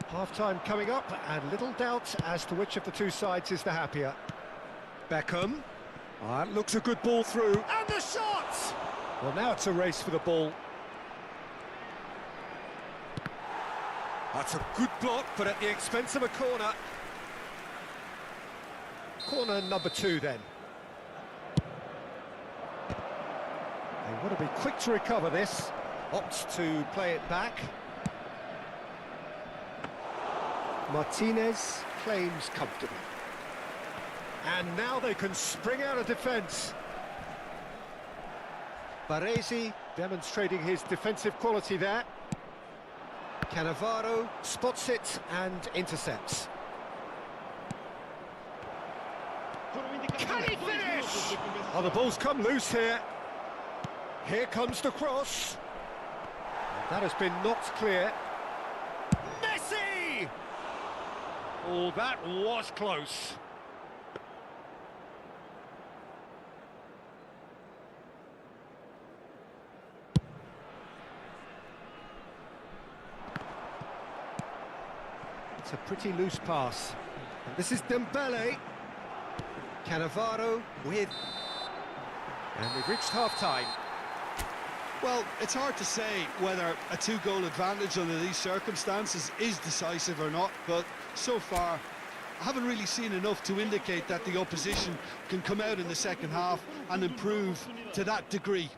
Half-time coming up, and little doubt as to which of the two sides is the happier. Beckham. Oh, that looks a good ball through. And the shot! Well, now it's a race for the ball. That's a good block, but at the expense of a corner. Corner number 2 then. They want to be quick to recover this. Opts to play it back. Martinez claims comfortably. And now they can spring out of defence. Baresi demonstrating his defensive quality there. Cannavaro spots it and intercepts. Can he finish? Oh, the ball's come loose here. Here comes the cross. And that has been knocked clear. Messi! Oh, that was close. It's a pretty loose pass. And this is Dembele. Cannavaro with... And we've reached half-time. Well, it's hard to say whether a 2-goal advantage under these circumstances is decisive or not, but so far I haven't really seen enough to indicate that the opposition can come out in the second half and improve to that degree.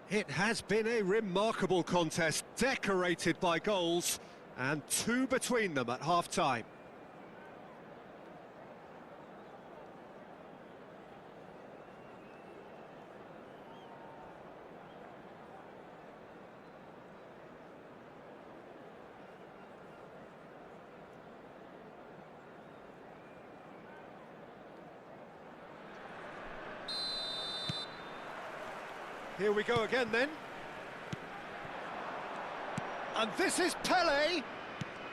It has been a remarkable contest, decorated by goals, and 2 between them at half-time. Here we go again then. And this is Pele.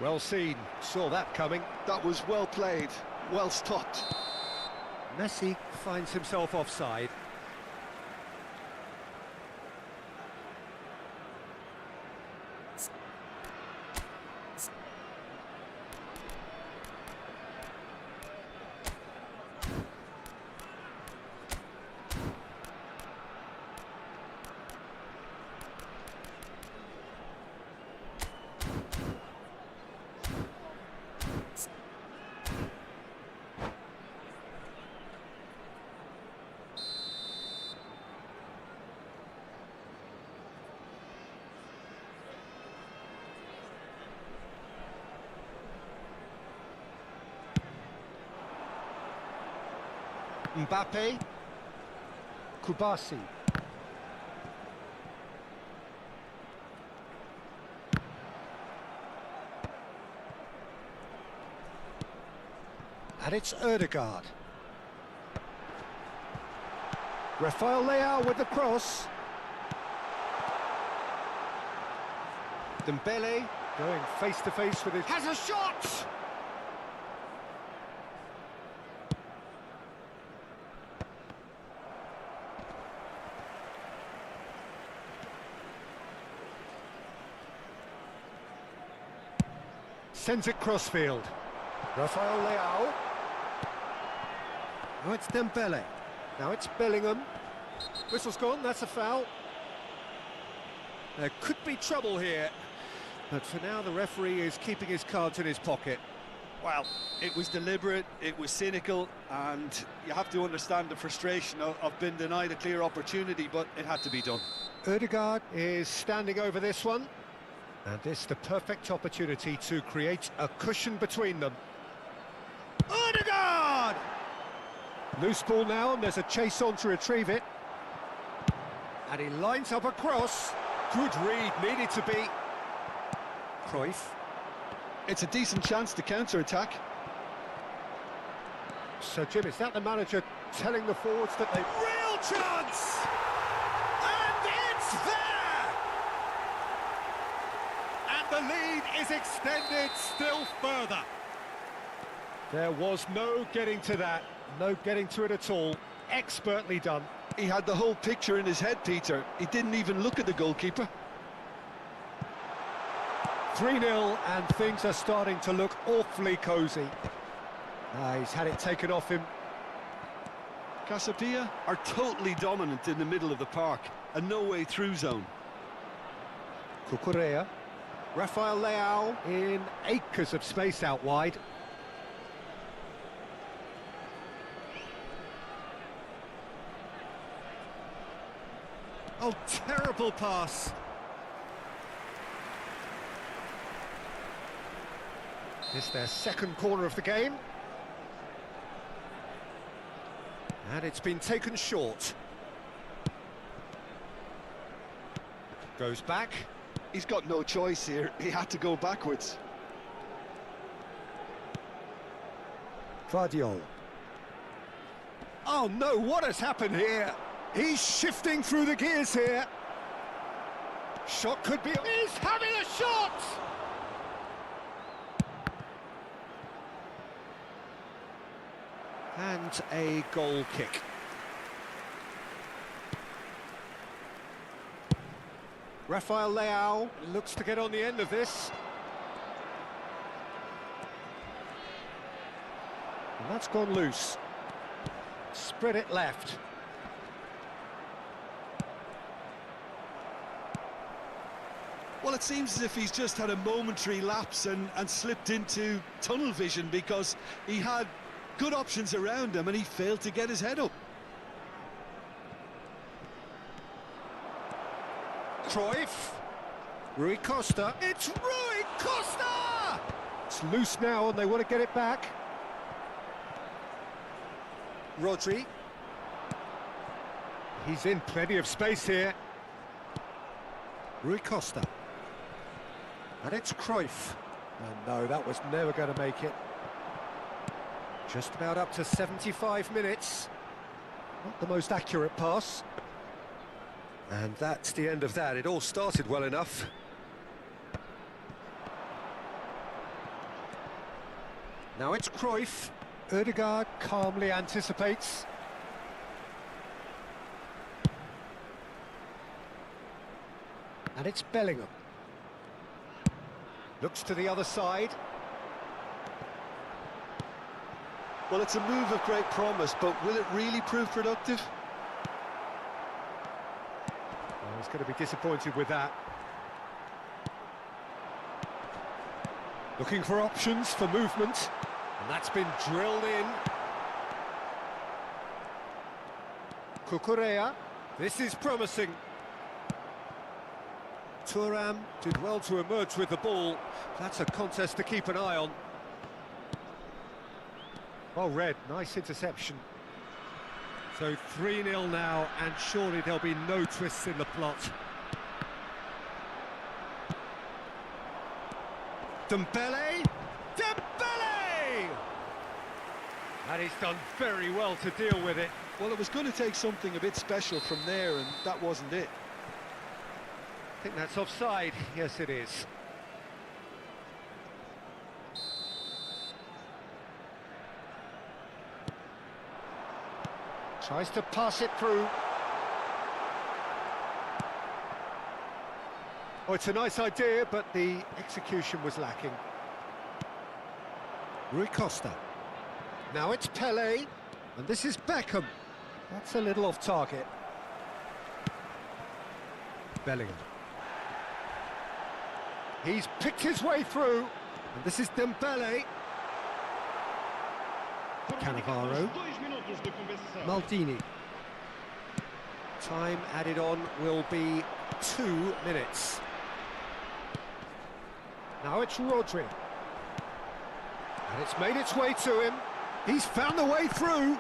Well seen, saw that coming. That was well played, well stopped. Messi finds himself offside. Mbappe. Kubasi. And it's Ødegaard. Rafael Leao with the cross. Dembele going face to face with it. Has a shot! Sends it crossfield. Rafael Leao. Now it's Dembele. Now it's Bellingham. Whistle's gone, that's a foul. There could be trouble here, but for now the referee is keeping his cards in his pocket. Well, it was deliberate, it was cynical, and you have to understand the frustration of being denied a clear opportunity, but it had to be done. Ødegaard is standing over this one, and this the perfect opportunity to create a cushion between them. Ødegaard! Loose ball now, and there's a chase on to retrieve it. And he lines up a cross. Good read, needed to be. Cruyff. It's a decent chance to counter-attack. So, Jim, is that the manager telling the forwards that they... Real chance! And it's there! And the lead is extended still further. There was no getting to that, no getting to it at all. Expertly done. He had the whole picture in his head, Peter. He didn't even look at the goalkeeper. 3-0, and things are starting to look awfully cosy. He's had it taken off him. Casapia are totally dominant in the middle of the park, a no-way-through zone. Cucurella. Rafael Leao in acres of space out wide. Oh, terrible pass. It's their second corner of the game. And it's been taken short. Goes back. He's got no choice here. He had to go backwards. Guardiola. Oh no, what has happened here? He's shifting through the gears here. Shot could be... He's having a shot! And a goal kick. Rafael Leao looks to get on the end of this. And that's gone loose. Spread it left. Well, it seems as if he's just had a momentary lapse and slipped into tunnel vision, because he had good options around him and he failed to get his head up. Cruyff. Rui Costa. It's Rui Costa! It's loose now and they want to get it back. Rodri. He's in plenty of space here. Rui Costa. And it's Cruyff. And no, that was never going to make it. Just about up to 75 minutes. Not the most accurate pass. And that's the end of that. It all started well enough. Now it's Cruyff. Ødegaard calmly anticipates. And it's Bellingham. Looks to the other side. Well, it's a move of great promise, but will it really prove productive? Well, he's going to be disappointed with that. Looking for options for movement, and that's been drilled in. Cucurella, this is promising. Thuram did well to emerge with the ball. That's a contest to keep an eye on. Well read, nice interception. So 3-0 now, and surely there'll be no twists in the plot. Dembele! Dembele! And he's done very well to deal with it. Well, it was going to take something a bit special from there, and that wasn't it. I think that's offside. Yes, it is. Tries to pass it through. Oh, it's a nice idea, but the execution was lacking. Rui Costa. Now it's Pele, and this is Beckham. That's a little off target. Bellingham. He's picked his way through, and this is Dembele. Cannavaro. Maldini. Time added on will be 2 minutes. Now it's Rodri. And it's made its way to him. He's found the way through.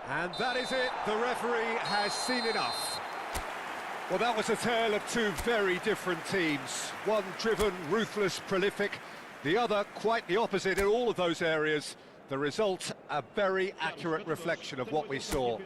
And that is it. The referee has seen enough. Well, that was a tale of two very different teams. One driven, ruthless, prolific. The other quite the opposite in all of those areas. The result, a very accurate reflection of what we saw.